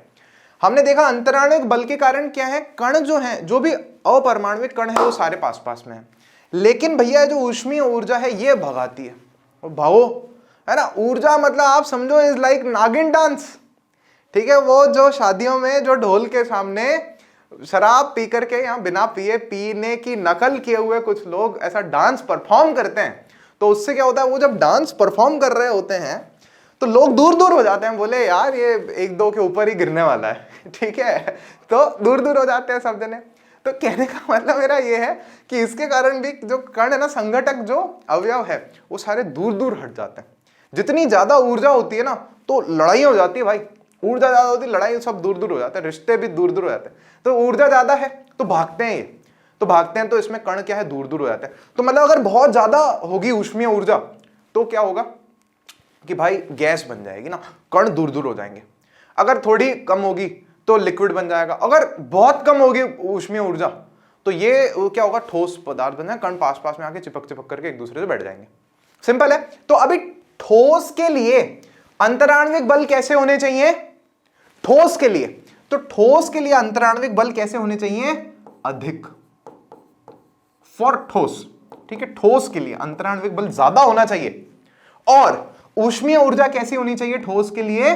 हमने देखा अंतराण्विक बल के कारण क्या है, कण जो है, जो भी अपरमाण्विक कण है वो सारे पास पास में है, लेकिन भैया जो ऊष्मीय ऊर्जा है ये भगाती है, और भागो, है ना, ऊर्जा मतलब आप समझो इज लाइक नागिन डांस, ठीक है, वो जो शादियों में जो ढोल के सामने शराब पी करके या बिना पिए पीने की नकल किए हुए कुछ लोग ऐसा डांस परफॉर्म करते हैं, तो उससे क्या होता है, वो जब डांस परफॉर्म कर रहे होते हैं तो लोग दूर दूर हो जाते हैं, बोले यार ये एक दो के ऊपर ही गिरने वाला है, ठीक है, तो दूर दूर हो जाते हैं सब जने। तो कहने का मतलब मेरा ये है कि इसके कारण भी जो कण है ना, संघटक जो अवयव है, वो सारे दूर दूर हट जाते हैं। जितनी ज्यादा ऊर्जा होती है ना, तो लड़ाई हो जाती है भाई, ऊर्जा ज्यादा होती है, लड़ाई, सब दूर दूर हो जाते हैं, रिश्ते भी दूर दूर हो जाते हैं। तो ऊर्जा ज्यादा है तो भागते हैं, ये तो भागते हैं, तो इसमें कण क्या है, दूर दूर हो जाते हैं। तो मतलब अगर बहुत ज्यादा होगी ऊष्मीय ऊर्जा तो क्या होगा कि भाई गैस बन जाएगी ना, कण दूर दूर हो जाएंगे। अगर थोड़ी कम होगी तो लिक्विड बन जाएगा, अगर बहुत कम होगी ऊष्मीय ऊर्जा तो ये क्या होगा, ठोस पदार्थ बन जाएगा, कण पास पास में आके चिपक चिपक करके एक दूसरे से बैठ जाएंगे। सिंपल है। तो अभी ठोस के लिए अंतराण्विक बल कैसे होने चाहिए, ठोस के लिए, तो ठोस के लिए अंतराण्विक बल कैसे होने चाहिए, अधिक, फॉर ठोस, ठीक है, ठोस के लिए अंतराण्विक बल ज्यादा होना चाहिए, और ऊष्मीय ऊर्जा कैसी होनी चाहिए, ठोस के लिए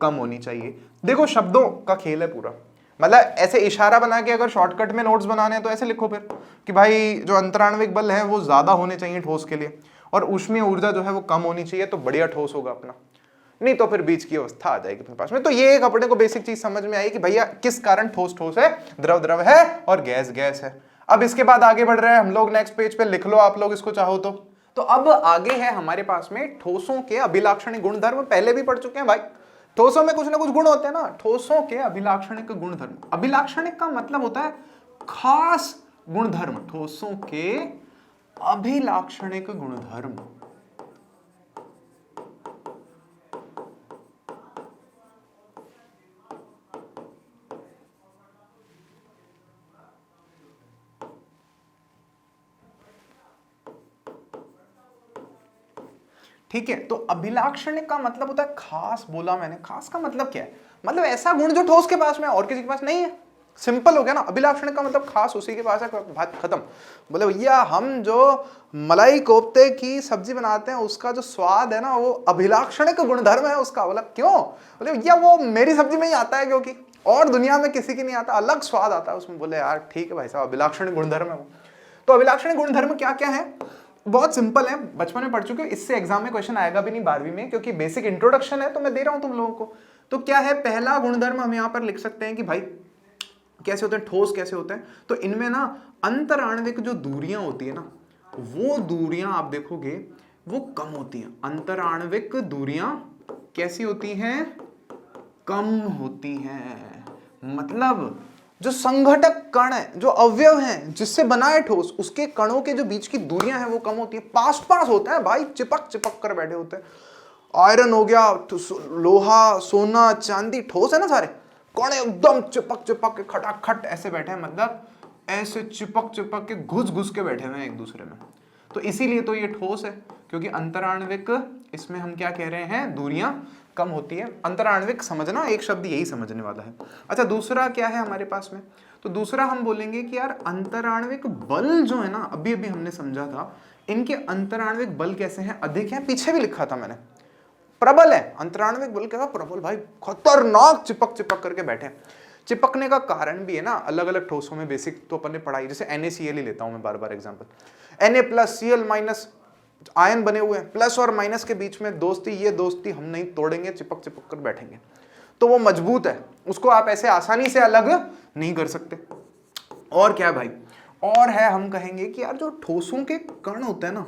कम होनी चाहिए। देखो शब्दों का खेल है पूरा, मतलब ऐसे इशारा बना के अगर शॉर्टकट में नोट्स बनाने हैं तो ऐसे लिखो फिर कि भाई जो अंतराण्विक बल है वो ज्यादा होने चाहिए ठोस के लिए, और ऊष्मीय ऊर्जा जो है वो कम होनी चाहिए, तो बढ़िया ठोस होगा अपना, नहीं तो फिर बीच की अवस्था आ जाएगी अपने पास में। तो ये एक अपने को बेसिक चीज समझ में आई कि भैया किस कारण ठोस ठोस है, द्रव द्रव है, और गैस गैस है। अब इसके बाद आगे बढ़ रहे हैं हम लोग, नेक्स्ट पेज पे लिख लो आप लोग इसको चाहो तो अब आगे है हमारे पास में ठोसों के अभिलाक्षणिक गुणधर्म, पहले भी पढ़ चुके हैं भाई, ठोसों में कुछ ना कुछ गुण होते हैं ना, ठोसों के अभिलाक्षणिक गुणधर्म। अभिलाक्षणिक का मतलब होता है खास गुणधर्म, ठोसों के अभिलाक्षणिक गुणधर्म। ठीक है, तो अभिलाक्षणिक का मतलब होता है खास, बोला मैंने, खास का मतलब क्या है, मतलब ऐसा गुण जो ठोस के पास में और किसी के पास नहीं है, सिंपल हो गया ना। अभिलाक्षणिक का मतलब खास उसी के पास है, बात खत्म। बोले भैया हम जो मलाई कोफ्ते की सब्जी बनाते हैं उसका जो स्वाद है ना वो अभिलाक्षणिक गुणधर्म है उसका। बोला क्यों? बोले भैया वो मेरी सब्जी में ही आता है क्योंकि और दुनिया में किसी की नहीं आता, अलग स्वाद आता है उसमें। बोले यार ठीक है भाई साहब, अभिलाक्षणिक गुणधर्म है वो। तो अभिलाक्षणिक गुणधर्म क्या क्या है, बहुत सिंपल है, बचपन में पढ़ चुके हो, इससे एग्जाम में क्वेश्चन आएगा भी नहीं 12वीं में, क्योंकि बेसिक इंट्रोडक्शन है तो मैं दे रहा हूं तुम लोगों को। तो क्या है, पहला गुणधर्म हम यहां पर लिख सकते हैं कि भाई कैसे होते हैं, ठोस कैसे होते हैं, तो इनमें ना अंतराण्विक जो दूरियां होती है ना, वो दूरियां आप देखोगे वो कम होती हैं। अंतराण्विक दूरियां कैसी होती हैं, कम होती हैं। मतलब जो संघटक कण है, जो अवयव हैं जिससे बना है ठोस, उसके कणों के जो बीच की दूरियां हैं वो कम होती है, पास पास होते हैं भाई, चिपक चिपक कर बैठे होते हैं। आयरन हो गया, लोहा, सोना, चांदी, ठोस है ना सारे, कण एकदम चिपक चिपक के खटाखट ऐसे बैठे हैं, मतलब ऐसे चिपक चिपक के घुस घुस के बैठे हुए हैं एक दूसरे में। तो इसीलिए तो ये ठोस है, क्योंकि अंतराण्विक, इसमें हम क्या कह रहे हैं, दूरियां कम होती है। अंतराण्विक समझना, एक शब्द यही समझने वाला है। अच्छा, दूसरा क्या है हमारे पास में, तो दूसरा हम बोलेंगे कि यार अंतराण्विक बल जो है ना, अभी अभी हमने समझा था, इनके अंतराण्विक बल कैसे हैं, अधिक है, पीछे भी लिखा था मैंने, प्रबल है। अंतराण्विक बल कैसा, प्रबल भाई, खतरनाक चिपक चिपक करके बैठे हैं। चिपकने का कारण भी है ना, अलग अलग ठोसों में बेसिक तो अपन ने पढ़ाई, जैसे NaCl ही लेता हूं मैं बार बार एग्जांपल, Na+Cl- आयन बने हुए हैं, प्लस और माइनस के बीच में दोस्ती, ये दोस्ती हम नहीं तोड़ेंगे, चिपक चिपक कर बैठेंगे, तो वो मजबूत है, उसको आप ऐसे आसानी से अलग नहीं कर सकते। और क्या है भाई, और है, हम कहेंगे कि यार जो ठोसों के कण होते हैं ना,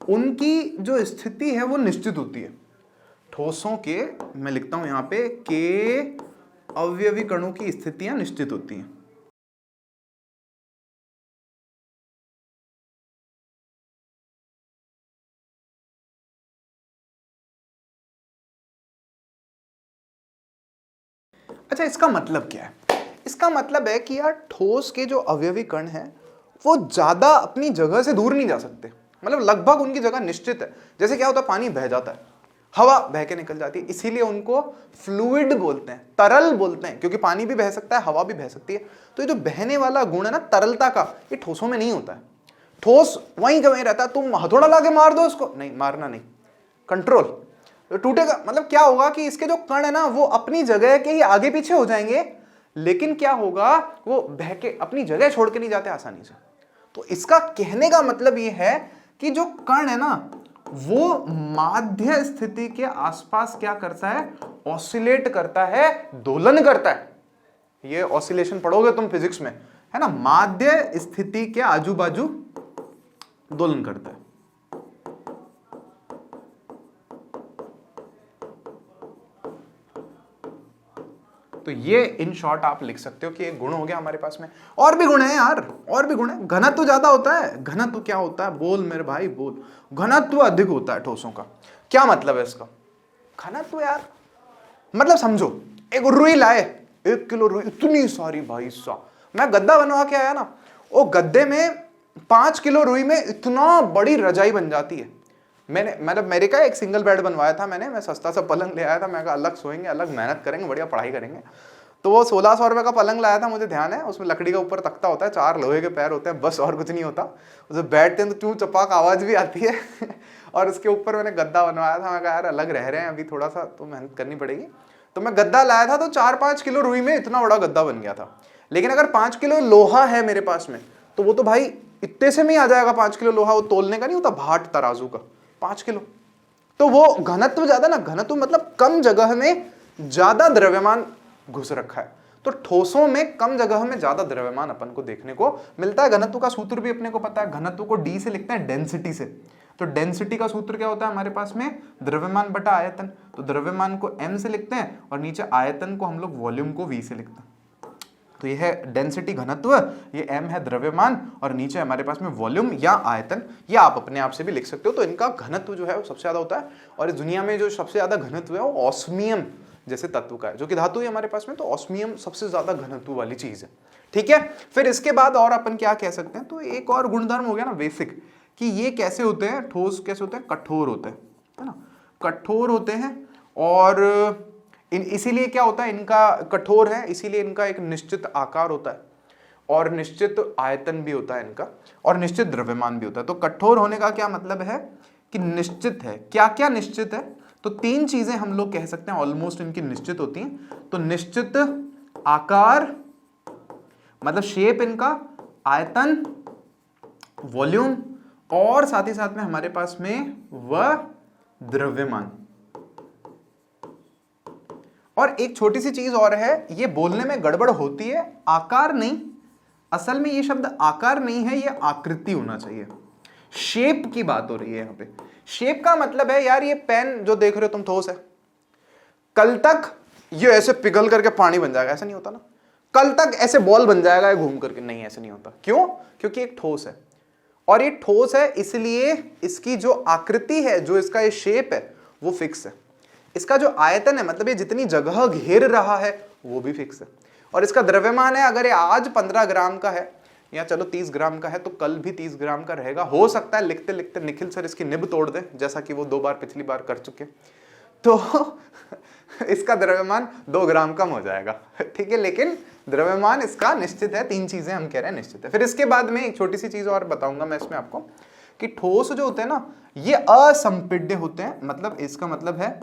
उनकी जो स्थिति है वो निश्चित होती है। ठोसों के, मैं लिखता हूं यहां पे, के अवयवी कणों की स्थितियां निश्चित होती हैं। अच्छा, इसका मतलब क्या है, इसका मतलब है कि यार ठोस के जो अवयवी कण हैं वो ज्यादा अपनी जगह से दूर नहीं जा सकते, मतलब लगभग उनकी जगह निश्चित है। जैसे क्या होता है, पानी बह जाता है, हवा बह के निकल जाती है, इसीलिए उनको फ्लूइड बोलते हैं, तरल बोलते हैं, क्योंकि पानी भी बह सकता है, हवा भी बह सकती है। तो ये जो बहने वाला गुण है ना तरलता का, ये ठोसों में नहीं होता है। ठोस वहीं का वहीं रहता है, तुम हथौड़ा लाके मार दो उसको, नहीं, मारना नहीं, कंट्रोल, तो टूटेगा। मतलब क्या होगा कि इसके जो कण है ना वो अपनी जगह के ही आगे पीछे हो जाएंगे, लेकिन क्या होगा, वो बह के अपनी जगह छोड़ के नहीं जाते आसानी से। तो इसका कहने का मतलब ये है कि जो कण है ना वो माध्य स्थिति के आसपास क्या करता है, ऑसिलेट करता है, दोलन करता है। ये ऑसिलेशन पढ़ोगे तुम फिजिक्स में, है ना, माध्य स्थिति के आजू बाजू दोलन करता है। तो ये इन शॉर्ट आप लिख सकते हो कि एक गुण हो गया हमारे पास में। और भी गुण है यार, और भी गुण है। घनत्व ज्यादा होता है, घनत्व क्या होता है, बोल मेरे भाई बोल। घनत्व अधिक होता है ठोसों का, क्या मतलब है इसका, घनत्व यार, मतलब समझो, एक रुई लाए, 1 किलो रुई, इतनी सारी भाई साहब, मैं गद्दा बनवा के आया ना, वो गद्दे में 5 किलो रुई में इतना बड़ी रजाई बन जाती है। मैंने मतलब मेरे का एक सिंगल बेड बनवाया था मैं सस्ता सा पलंग ले आया था, मैं कहा अलग सोएंगे, अलग मेहनत करेंगे, बढ़िया पढ़ाई करेंगे। तो वो 1600 रुपये का पलंग लाया था, मुझे ध्यान है, उसमें लकड़ी का ऊपर तख्ता होता है, 4 लोहे के पैर होते हैं, बस और कुछ नहीं होता। उसे बैठते हैं तो चूं चपाक आवाज भी आती है और उसके ऊपर मैंने गद्दा बनवाया था, मैं कहा यार अलग रह रहे हैं अभी, थोड़ा सा तो मेहनत करनी पड़ेगी। तो मैं गद्दा लाया था, तो 4-5 किलो रुई में इतना बड़ा गद्दा बन गया था। लेकिन अगर 5 किलो लोहा है मेरे पास में, तो वो तो भाई इतने से में ही आ जाएगा। 5 किलो लोहा वो तोलने का नहीं होता, भाट तराजू का, 5 किलो। तो वो घनत्व ज्यादा ना, घनत्व मतलब कम जगह में ज्यादा द्रव्यमान घुस रखा है। तो ठोसों में कम जगह में ज्यादा द्रव्यमान अपन को देखने को मिलता है। घनत्व का सूत्र भी अपने को पता है, घनत्व को डी से लिखते हैं डेंसिटी से। तो डेंसिटी का सूत्र क्या होता है हमारे पास में, द्रव्यमान बटा आयतन। तो द्रव्यमान को m से लिखते हैं और नीचे आयतन को हम लोग वॉल्यूम को v से लिखते हैं। तो ये है डेंसिटी घनत्व, ये m है द्रव्यमान, और नीचे हमारे पास में वॉल्यूम या आयतन, या आप अपने आप से भी लिख सकते हो। तो इनका घनत्व जो है वो सबसे ज्यादा होता है। और इस दुनिया में जो सबसे ज्यादा घनत्व है वो ऑस्मियम जैसे तत्व का है, जो कि धातु है हमारे पास में। तो ऑस्मियम सबसे ज्यादा घनत्व वाली चीज है, ठीक है। फिर इसके बाद और अपन क्या कह सकते हैं, तो एक और गुणधर्म हो गया ना बेसिक, कि ये कैसे होते हैं, ठोस कैसे होते हैं, कठोर होते हैं, है ना, कठोर होते हैं। और इसीलिए क्या होता है, इनका कठोर है, इसीलिए इनका एक निश्चित आकार होता है और निश्चित आयतन भी होता है इनका, और निश्चित द्रव्यमान भी होता है। तो कठोर होने का क्या मतलब है कि निश्चित है। क्या क्या निश्चित है, तो 3 चीजें हम लोग कह सकते हैं ऑलमोस्ट इनकी निश्चित होती हैं। तो निश्चित आकार मतलब शेप इनका, आयतन, वॉल्यूम, और साथ ही साथ में हमारे पास में वह द्रव्यमान। और एक छोटी सी चीज और है, ये बोलने में गड़बड़ होती है, आकार नहीं, असल में ये शब्द आकार नहीं है, ये आकृति होना चाहिए। शेप की बात हो रही है यहां पे। शेप का मतलब है यार ये पेन जो देख रहे हो तुम ठोस है, कल तक ये ऐसे पिघल करके पानी बन जाएगा, ऐसा नहीं होता ना। कल तक ऐसे बॉल बन जाएगा घूम करके, नहीं ऐसे नहीं होता। क्यों? क्योंकि एक ठोस है, और ये ठोस है इसलिए इसकी जो आकृति है, जो इसका ये शेप है वो फिक्स है। इसका जो आयतन है, मतलब ये जितनी जगह घेर रहा है वो भी फिक्स है। और इसका द्रव्यमान है, अगर ये आज 15 ग्राम का है या चलो 30 ग्राम का है तो कल भी 30 ग्राम का रहेगा। हो सकता है लिखते लिखते निखिल सर इसकी निब तोड़ दे, जैसा कि वो 2 बार पिछली बार कर चुके, तो इसका द्रव्यमान 2 ग्राम कम हो जाएगा, ठीक है। लेकिन द्रव्यमान इसका निश्चित है। 3 चीजें हम कह रहे हैं निश्चित है। फिर इसके बाद में एक छोटी सी चीज और बताऊंगा मैं इसमें आपको, कि ठोस जो होते हैं ना ये असंपीड्य होते हैं। मतलब इसका मतलब है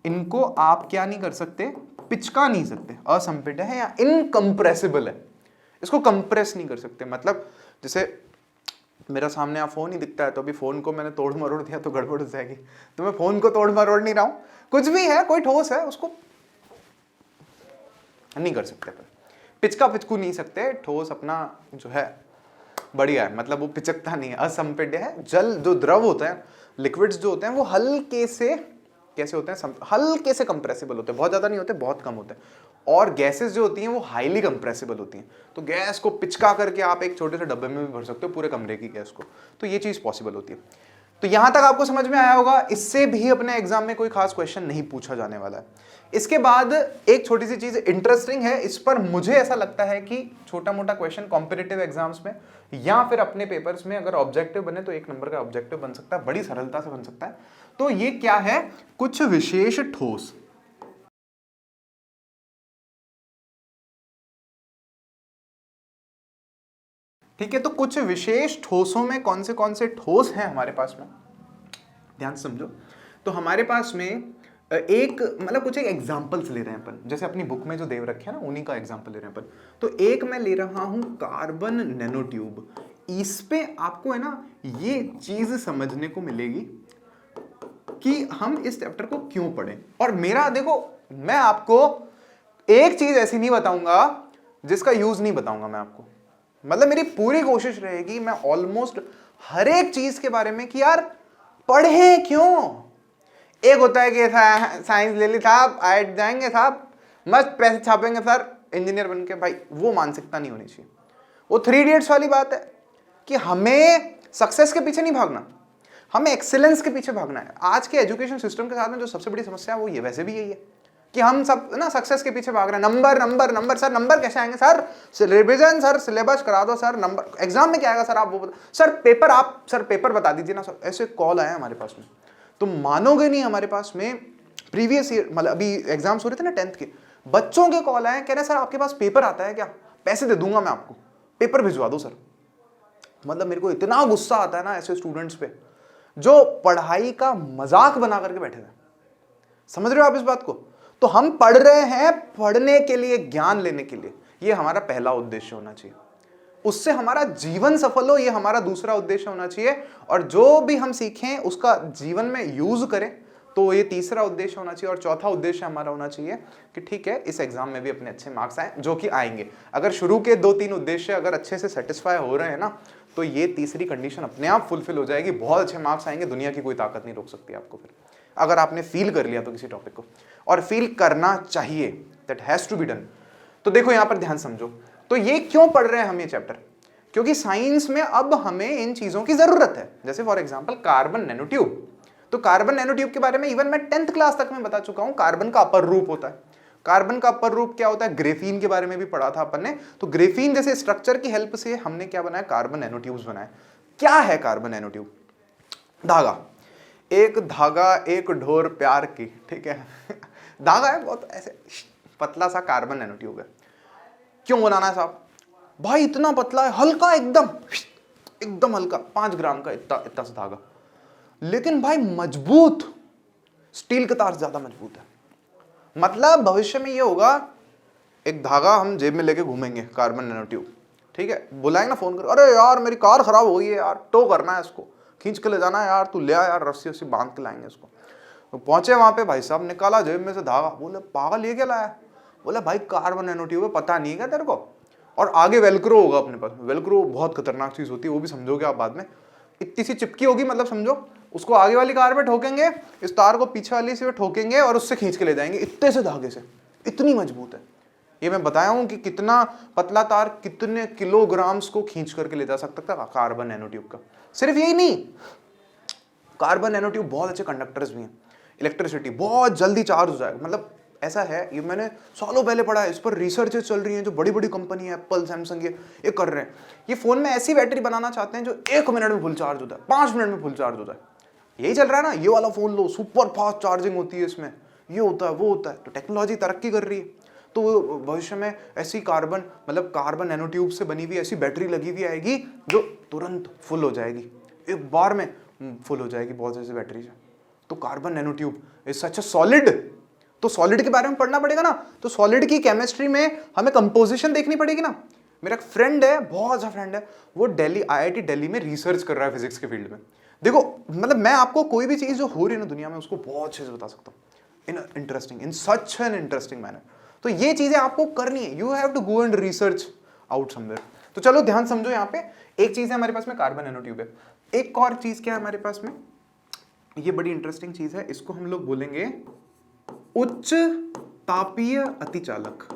इनको आप क्या नहीं कर सकते, पिचका नहीं सकते। असंपीड्य है या इनकंप्रेसिबल है, इसको कंप्रेस नहीं कर सकते। मतलब जैसे मेरा सामने आप फोन ही दिखता है, तो अभी फोन को मैंने तोड़ मरोड़ दिया तो गड़बड़ हो जाएगी। तो मैं फोन को तोड़ मरोड़ नहीं रहा हूं, कुछ भी है, कोई ठोस है उसको नहीं कर सकते, पिचका पिचकू नहीं सकते। ठोस अपना जो है बढ़िया है, मतलब वो पिचकता नहीं है, असंपीड्य है। जल जो द्रव होते हैं, लिक्विड्स जो होते हैं, वो हल्के से कैसे होते हैं, हल्के से कंप्रेसिबल होते हैं, बहुत ज्यादा नहीं होते, बहुत कम होते हैं। और गैसेस जो होती हैं वो हाईली कंप्रेसिबल होती हैं। तो गैस को पिचका करके आप एक छोटे से डब्बे में भी भर सकते हो, पूरे कमरे की गैस को। तो ये चीज पॉसिबल होती है। तो यहां तक आपको समझ में आया होगा। इससे भी अपने एग्जाम में कोई खास क्वेश्चन नहीं पूछा जाने वाला है। इसके बाद एक छोटी सी चीज इंटरेस्टिंग है, इस पर मुझे ऐसा लगता है कि छोटा मोटा क्वेश्चन कॉम्पिटिटिव एग्जाम्स में या फिर अपने पेपर्स में अगर ऑब्जेक्टिव बने तो 1 नंबर का ऑब्जेक्टिव बन सकता है, बड़ी सरलता से बन सकता है। तो ये क्या है, कुछ विशेष ठोस। ठीक है, तो कुछ विशेष ठोसों में कौन से ठोस हैं हमारे पास में, ध्यान से समझो। तो हमारे पास में एक मतलब कुछ एक एग्जांपल्स ले रहे हैं अपन, जैसे अपनी बुक में जो देव रखे हैं ना उन्हीं का एग्जांपल ले रहे हैं अपन। तो एक मैं ले रहा हूं कार्बन नैनो ट्यूब। इस पे आपको है ना ये चीज समझने को मिलेगी कि हम इस चैप्टर को क्यों पढ़ें। और मेरा देखो, मैं आपको एक चीज ऐसी नहीं बताऊंगा जिसका यूज नहीं बताऊंगा मैं आपको। मतलब मेरी पूरी कोशिश रहेगी मैं ऑलमोस्ट हर एक चीज के बारे में कि यार पढ़े क्यों। एक होता है कि साइंस ले ली साहब, आए जाएंगे साहब, मस्त पैसे छापेंगे सर, इंजीनियर बन के। भाई वो मानसिकता नहीं होनी चाहिए। वो 3 इडियट्स वाली बात है कि हमें सक्सेस के पीछे नहीं भागना, हमें एक्सीलेंस के पीछे भागना है। आज के एजुकेशन सिस्टम के साथ में जो सबसे बड़ी समस्या है वो ये वैसे भी यही है कि हम सब ना सक्सेस के पीछे भाग रहे हैं। Number number number, sir number कैसे आएंगे सर, रिविजन सर, सिलेबस करा दो सर, नंबर एग्जाम में क्या आएगा सर, आप वो बता सर, पेपर आप सर पेपर बता दीजिए ना सर। ऐसे कॉल आए हमारे पास में, तुम मानोगे नहीं। हमारे पास में प्रीवियस ईयर मतलब अभी एग्जाम्स हो रहे थे ना 10th के, बच्चों के कॉल आए, कह रहे सर आपके पास पेपर आता है क्या, पैसे दे दूंगा मैं आपको, पेपर भिजवा दो सर। मतलब मेरे को इतना गुस्सा आता है ना ऐसे स्टूडेंट्स पे जो पढ़ाई का मजाक बना करके बैठे थे। समझ रहे हो आप इस बात को? तो हम पढ़ रहे हैं पढ़ने के लिए, ज्ञान लेने के लिए, ये हमारा पहला उद्देश्य होना चाहिए। उससे हमारा जीवन सफल हो, ये हमारा दूसरा उद्देश्य होना चाहिए। और जो भी हम सीखें उसका जीवन में यूज करें, तो ये तीसरा उद्देश्य होना चाहिए। और चौथा उद्देश्य हमारा होना चाहिए कि ठीक है इस एग्जाम में भी अपने अच्छे मार्क्स आए, जो कि आएंगे। अगर शुरू के 2-3 उद्देश्य अगर अच्छे से सेटिस्फाई हो रहे हैं ना, तो ये तीसरी कंडीशन अपने आप फुलफिल हो जाएगी, बहुत अच्छे मार्क्स आएंगे, दुनिया की कोई ताकत नहीं रोक सकती आपको फिर, अगर आपने फील कर लिया तो किसी टॉपिक को। और फील करना चाहिए, that has to be done. तो देखो यहां पर ध्यान समझो, तो ये क्यों पढ़ रहे हैं हम ये चैप्टर, क्योंकि साइंस में अब हमें इन चीजों की जरूरत है। जैसे for example carbon nano tube. तो कार्बन नैनो ट्यूब के बारे में इवन मैं 10th क्लास तक में बता चुका हूं। कार्बन का अपर रूप होता है, कार्बन का अपर रूप क्या होता है, ग्रेफीन के बारे में भी पढ़ा था अपन ने। तो ग्रेफीन जैसे स्ट्रक्चर की हेल्प से हमने क्या बनाया, कार्बन नैनो ट्यूब्स बनाए। क्या है कार्बन नैनो ट्यूब? धागा, एक धागा एक ढोर प्यार की, ठीक है धागा है बहुत ऐसे पतला सा, कार्बन नैनो ट्यूब है। क्यों बनाना है साहब? भाई इतना पतला है, हल्का एकदम एकदम हल्का, 5 ग्राम का इतना इतना सा धागा, लेकिन भाई मजबूत, स्टील के तार ज्यादा मजबूत है। मतलब भविष्य में ये होगा, एक धागा हम जेब में लेके घूमेंगे, कार्बन नैनो ट्यूब, ठीक है। बुलाएंगे ना, फोन कर, अरे यार मेरी कार खराब हो गई है यार, टो करना है इसको, खींच के ले जाना है यार, तू ले आ यार, रस्सी उसी बांध के लाएंगे इसको। तो पहुंचे वहां पे, भाई साहब निकाला जेब में से धागा, बोले पागल ये क्या लाया? बोला भाई कार्बन नैनो ट्यूब है, पता नहीं है क्या तेरे को? और आगे वेलक्रो होगा अपने पास। वेलक्रो बहुत खतरनाक चीज होती है, वो भी समझोगे आप बाद में। इतनी सी चिपकी होगी, मतलब समझो उसको आगे वाली कार में ठोकेंगे, इस तार को पीछे वाली से ठोकेंगे और उससे खींच के ले जाएंगे, इतने से धागे से, इतनी मजबूत है। ये मैं बताया हूं कि कितना पतला तार कितने किलोग्राम्स को खींच करके ले जा सकता था कार्बन नैनो ट्यूब का। सिर्फ यही नहीं, कार्बन नैनो ट्यूब बहुत अच्छे कंडक्टर्स भी हैं। इलेक्ट्रिसिटी बहुत जल्दी चार्ज हो जाएगा, मतलब ऐसा है, ये मैंने सालों पहले पढ़ा है, इस पर रिसर्चेस चल रही हैं, जो बड़ी बड़ी कंपनी है एप्पल सैमसंग ये कर रहे हैं। ये फोन में ऐसी बैटरी बनाना चाहते हैं जो 1 मिनट में फुल चार्ज होता है, 5 मिनट में फुल चार्ज होता है। यही चल रहा है ना, ये वाला फोन लो, सुपर फास्ट चार्जिंग होती है इसमें, ये होता है वो होता है। तो टेक्नोलॉजी तरक्की कर रही है, तो भविष्य में ऐसी कार्बन नैनो ट्यूब से बनी हुई ऐसी बैटरी लगी हुई आएगी जो तुरंत फुल हो जाएगी, एक बार में फुल हो जाएगी बहुत ऐसी बैटरी से। तो carbon nano tube is such a solid. तो सॉलिड के बारे में पढ़ना पड़ेगा ना, तो सॉलिड की केमिस्ट्री में हमें कंपोजिशन देखनी पड़ेगी ना। मेरा एक फ्रेंड है, बहुत अच्छा फ्रेंड है, वो दिल्ली IIT दिल्ली में रिसर्च कर रहा है फिजिक्स के फील्ड में। देखो मतलब मैं आपको कोई भी चीज जो हो रही है ना दुनिया में, उसको बहुत अच्छे से बता सकता हूँ in such an interesting manner. तो ये चीजें आपको करनी है, you have to go and research out somewhere. तो चलो ध्यान समझो, यहाँ पे एक चीज है हमारे पास में कार्बन नैनो ट्यूब है, एक और चीज क्या है हमारे पास में, ये बड़ी इंटरेस्टिंग चीज है, इसको हम लोग बोलेंगे उच्च तापीय अतिचालक।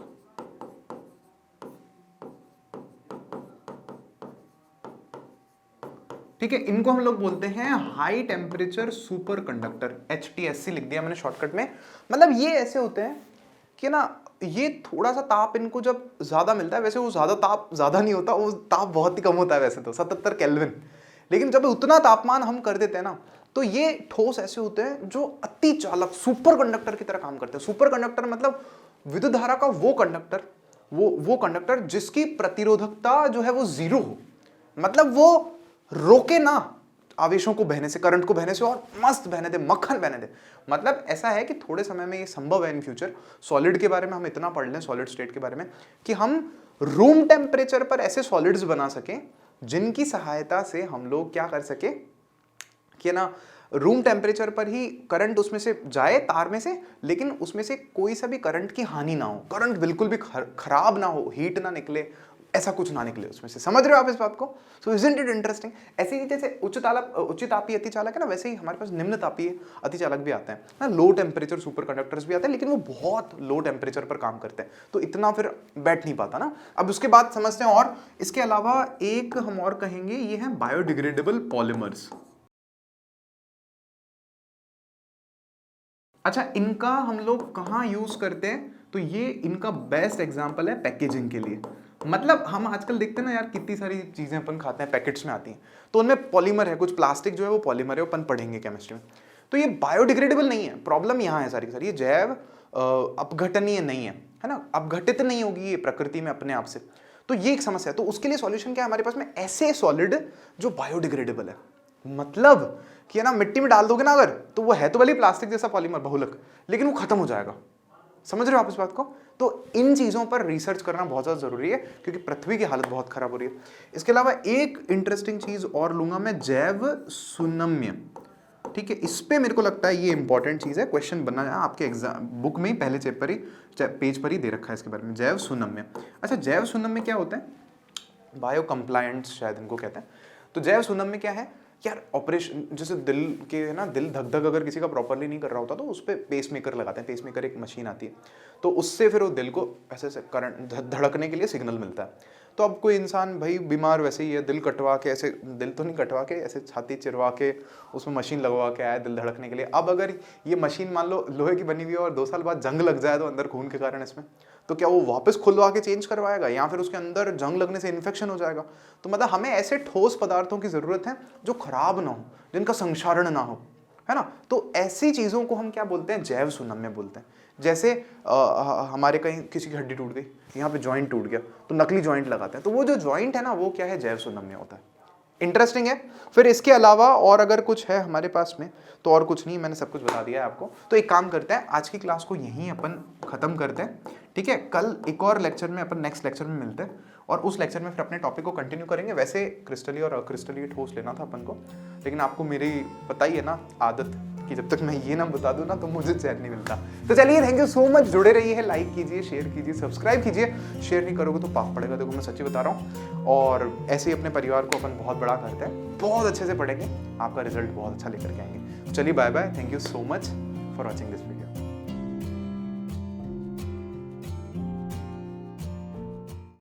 ठीक है, इनको हम लोग बोलते हैं high temperature super conductor, HTSC लिख दिया मैंने शॉर्टकट में। मतलब ये ऐसे होते हैं कि ना, ये थोड़ा सा ताप इनको जब ज्यादा मिलता है, वैसे वो ज्यादा ताप ज्यादा नहीं होता, वो ताप बहुत ही कम होता है वैसे तो 77 केल्विन, लेकिन जब उतना तापमान हम कर देते हैं ना, तो ये ठोस ऐसे होते हैं जो अति चालक सुपर कंडक्टर की तरह काम करते हैं। सुपर कंडक्टर मतलब विद्युत धारा का वो कंडक्टर जिसकी प्रतिरोधकता जो है वो 0 हो, मतलब वो रोके ना आवेशों को बहने से, करंट को बहने से, और मस्त बहने दे, मक्खन बहने दे। मतलब ऐसा है कि थोड़े समय में ये संभव है इन फ्यूचर, सॉलिड के बारे में हम इतना पढ़ लें, सॉलिड स्टेट के बारे में, कि हम रूम टेम्परेचर पर ऐसे सॉलिड्स बना सकें जिनकी सहायता से हम लोग क्या कर सके कि ना, रूम टेम्परेचर पर ही करंट उसमें से जाए तार में से, लेकिन उसमें से कोई सा भी करंट की हानि ना हो, करंट बिल्कुल भी खराब ना हो, हीट ना निकले, ऐसा कुछ ना निकले उसमें से। समझ रहे हो आप इस बात को? सो इजंट इट इंटरेस्टिंग? ऐसे ही जैसे उच्च तापीय अतिचालक है ना, वैसे ही हमारे पास निम्न तापीय अतिचालक भी आते हैं ना, लो टेम्परेचर सुपर कंडक्टर्स भी आते हैं, लेकिन वो बहुत लो टेम्परेचर पर काम करते हैं, तो इतना फिर बैठ नहीं पाता ना। अब उसके बाद समझते हैं, और इसके अलावा एक हम और कहेंगे, ये है बायोडिग्रेडेबल पॉलीमर्स। अच्छा, इनका हम लोग कहाँ यूज करते हैं? तो ये इनका बेस्ट एग्जांपल है पैकेजिंग के लिए। मतलब हम आजकल देखते हैं ना यार, कितनी सारी चीजें अपन खाते हैं पैकेट्स में आती हैं, तो उनमें पॉलीमर है, कुछ प्लास्टिक जो है वो पॉलीमर है, अपन पढ़ेंगे केमिस्ट्री में। तो ये बायोडिग्रेडेबल नहीं है, प्रॉब्लम यहाँ है सारी सारी, ये जैव अपघटनीय नहीं है ना, अपघटित नहीं होगी ये प्रकृति में अपने आप से, तो ये एक समस्या है। तो उसके लिए सॉल्यूशन क्या है हमारे पास में? ऐसे सॉलिड जो बायोडिग्रेडेबल है, मतलब कि ना मिट्टी में डाल दोगे ना अगर, तो वो है तो भले प्लास्टिक जैसा पॉलीमर बहुलक, लेकिन वो खत्म हो जाएगा। समझ रहे हो आप इस बात को? तो इन चीजों पर रिसर्च करना बहुत ज्यादा जरूरी है, क्योंकि पृथ्वी की हालत बहुत खराब हो रही है। इसके अलावा एक इंटरेस्टिंग चीज और लूंगा मैं, जैव सुनम्य। ठीक है, इस पे मेरे को लगता है ये इंपॉर्टेंट चीज है, क्वेश्चन बनना है आपके एग्जाम बुक में ही, पहले पेज पर ही दे रखा है इसके बारे में, जैव सुनम्य। अच्छा, जैव सुनम्य क्या होता है? बायो कंप्लायंट शायद इनको कहते हैं। तो जैव सुनम्य क्या है यार? ऑपरेशन जैसे दिल के है ना, दिल धक धक अगर किसी का प्रॉपरली नहीं कर रहा होता, तो उस पर पेस मेकर लगाते हैं। पेस मेकर एक मशीन आती है, तो उससे फिर वो दिल को ऐसे करंट धड़कने के लिए सिग्नल मिलता है। तो अब कोई इंसान भाई बीमार वैसे ही है, दिल कटवा के, ऐसे दिल तो नहीं कटवा के, ऐसे छाती चिरवा के उसमें मशीन लगवा के आया दिल धड़कने के लिए। अब अगर ये मशीन मान लो लोहे की बनी हुई है और 2 साल बाद जंग लग जाए तो अंदर खून के कारण इसमें, तो क्या वो वापस खुलवा के चेंज करवाएगा, या फिर उसके अंदर जंग लगने से इन्फेक्शन हो जाएगा? तो मतलब हमें ऐसे ठोस पदार्थों की जरूरत है जो खराब ना हो, जिनका संक्षारण ना हो, है ना। तो ऐसी चीजों को हम क्या बोलते हैं? जैव सुनम्य बोलते हैं। जैसे हमारे कहीं किसी की हड्डी टूट गई, यहाँ पे जॉइंट टूट गया, तो नकली जॉइंट लगाते हैं, तो वो जो जॉइंट है ना, वो क्या है? जैव सुनम्य होता है। इंटरेस्टिंग है। फिर इसके अलावा और अगर कुछ है हमारे पास में, तो और कुछ नहीं, मैंने सब कुछ बता दिया है आपको। तो एक काम करते हैं, आज की क्लास को यहीं अपन खत्म करते हैं, ठीक है। कल एक और लेक्चर में अपन नेक्स्ट लेक्चर में मिलते हैं, और उस लेक्चर में फिर अपने टॉपिक को कंटिन्यू करेंगे। वैसे क्रिस्टलीय और अक्रिस्टलीय ठोस लेना था अपन को, लेकिन आपको मेरी पता ही है ना आदत, कि जब तक मैं ये ना बता दूं ना तो मुझे चैन नहीं मिलता। तो चलिए, थैंक यू सो मच, जुड़े रहिए, लाइक कीजिए, शेयर कीजिए, सब्सक्राइब कीजिए। शेयर नहीं करोगे तो पाप पड़ेगा, देखो मैं सच्ची बता रहा हूँ। और ऐसे ही अपने परिवार को अपन बहुत बड़ा करते हैं, बहुत अच्छे से पढ़ेंगे, आपका रिजल्ट बहुत अच्छा लेकर के आएंगे। चलिए bye bye, thank you so much for watching this video.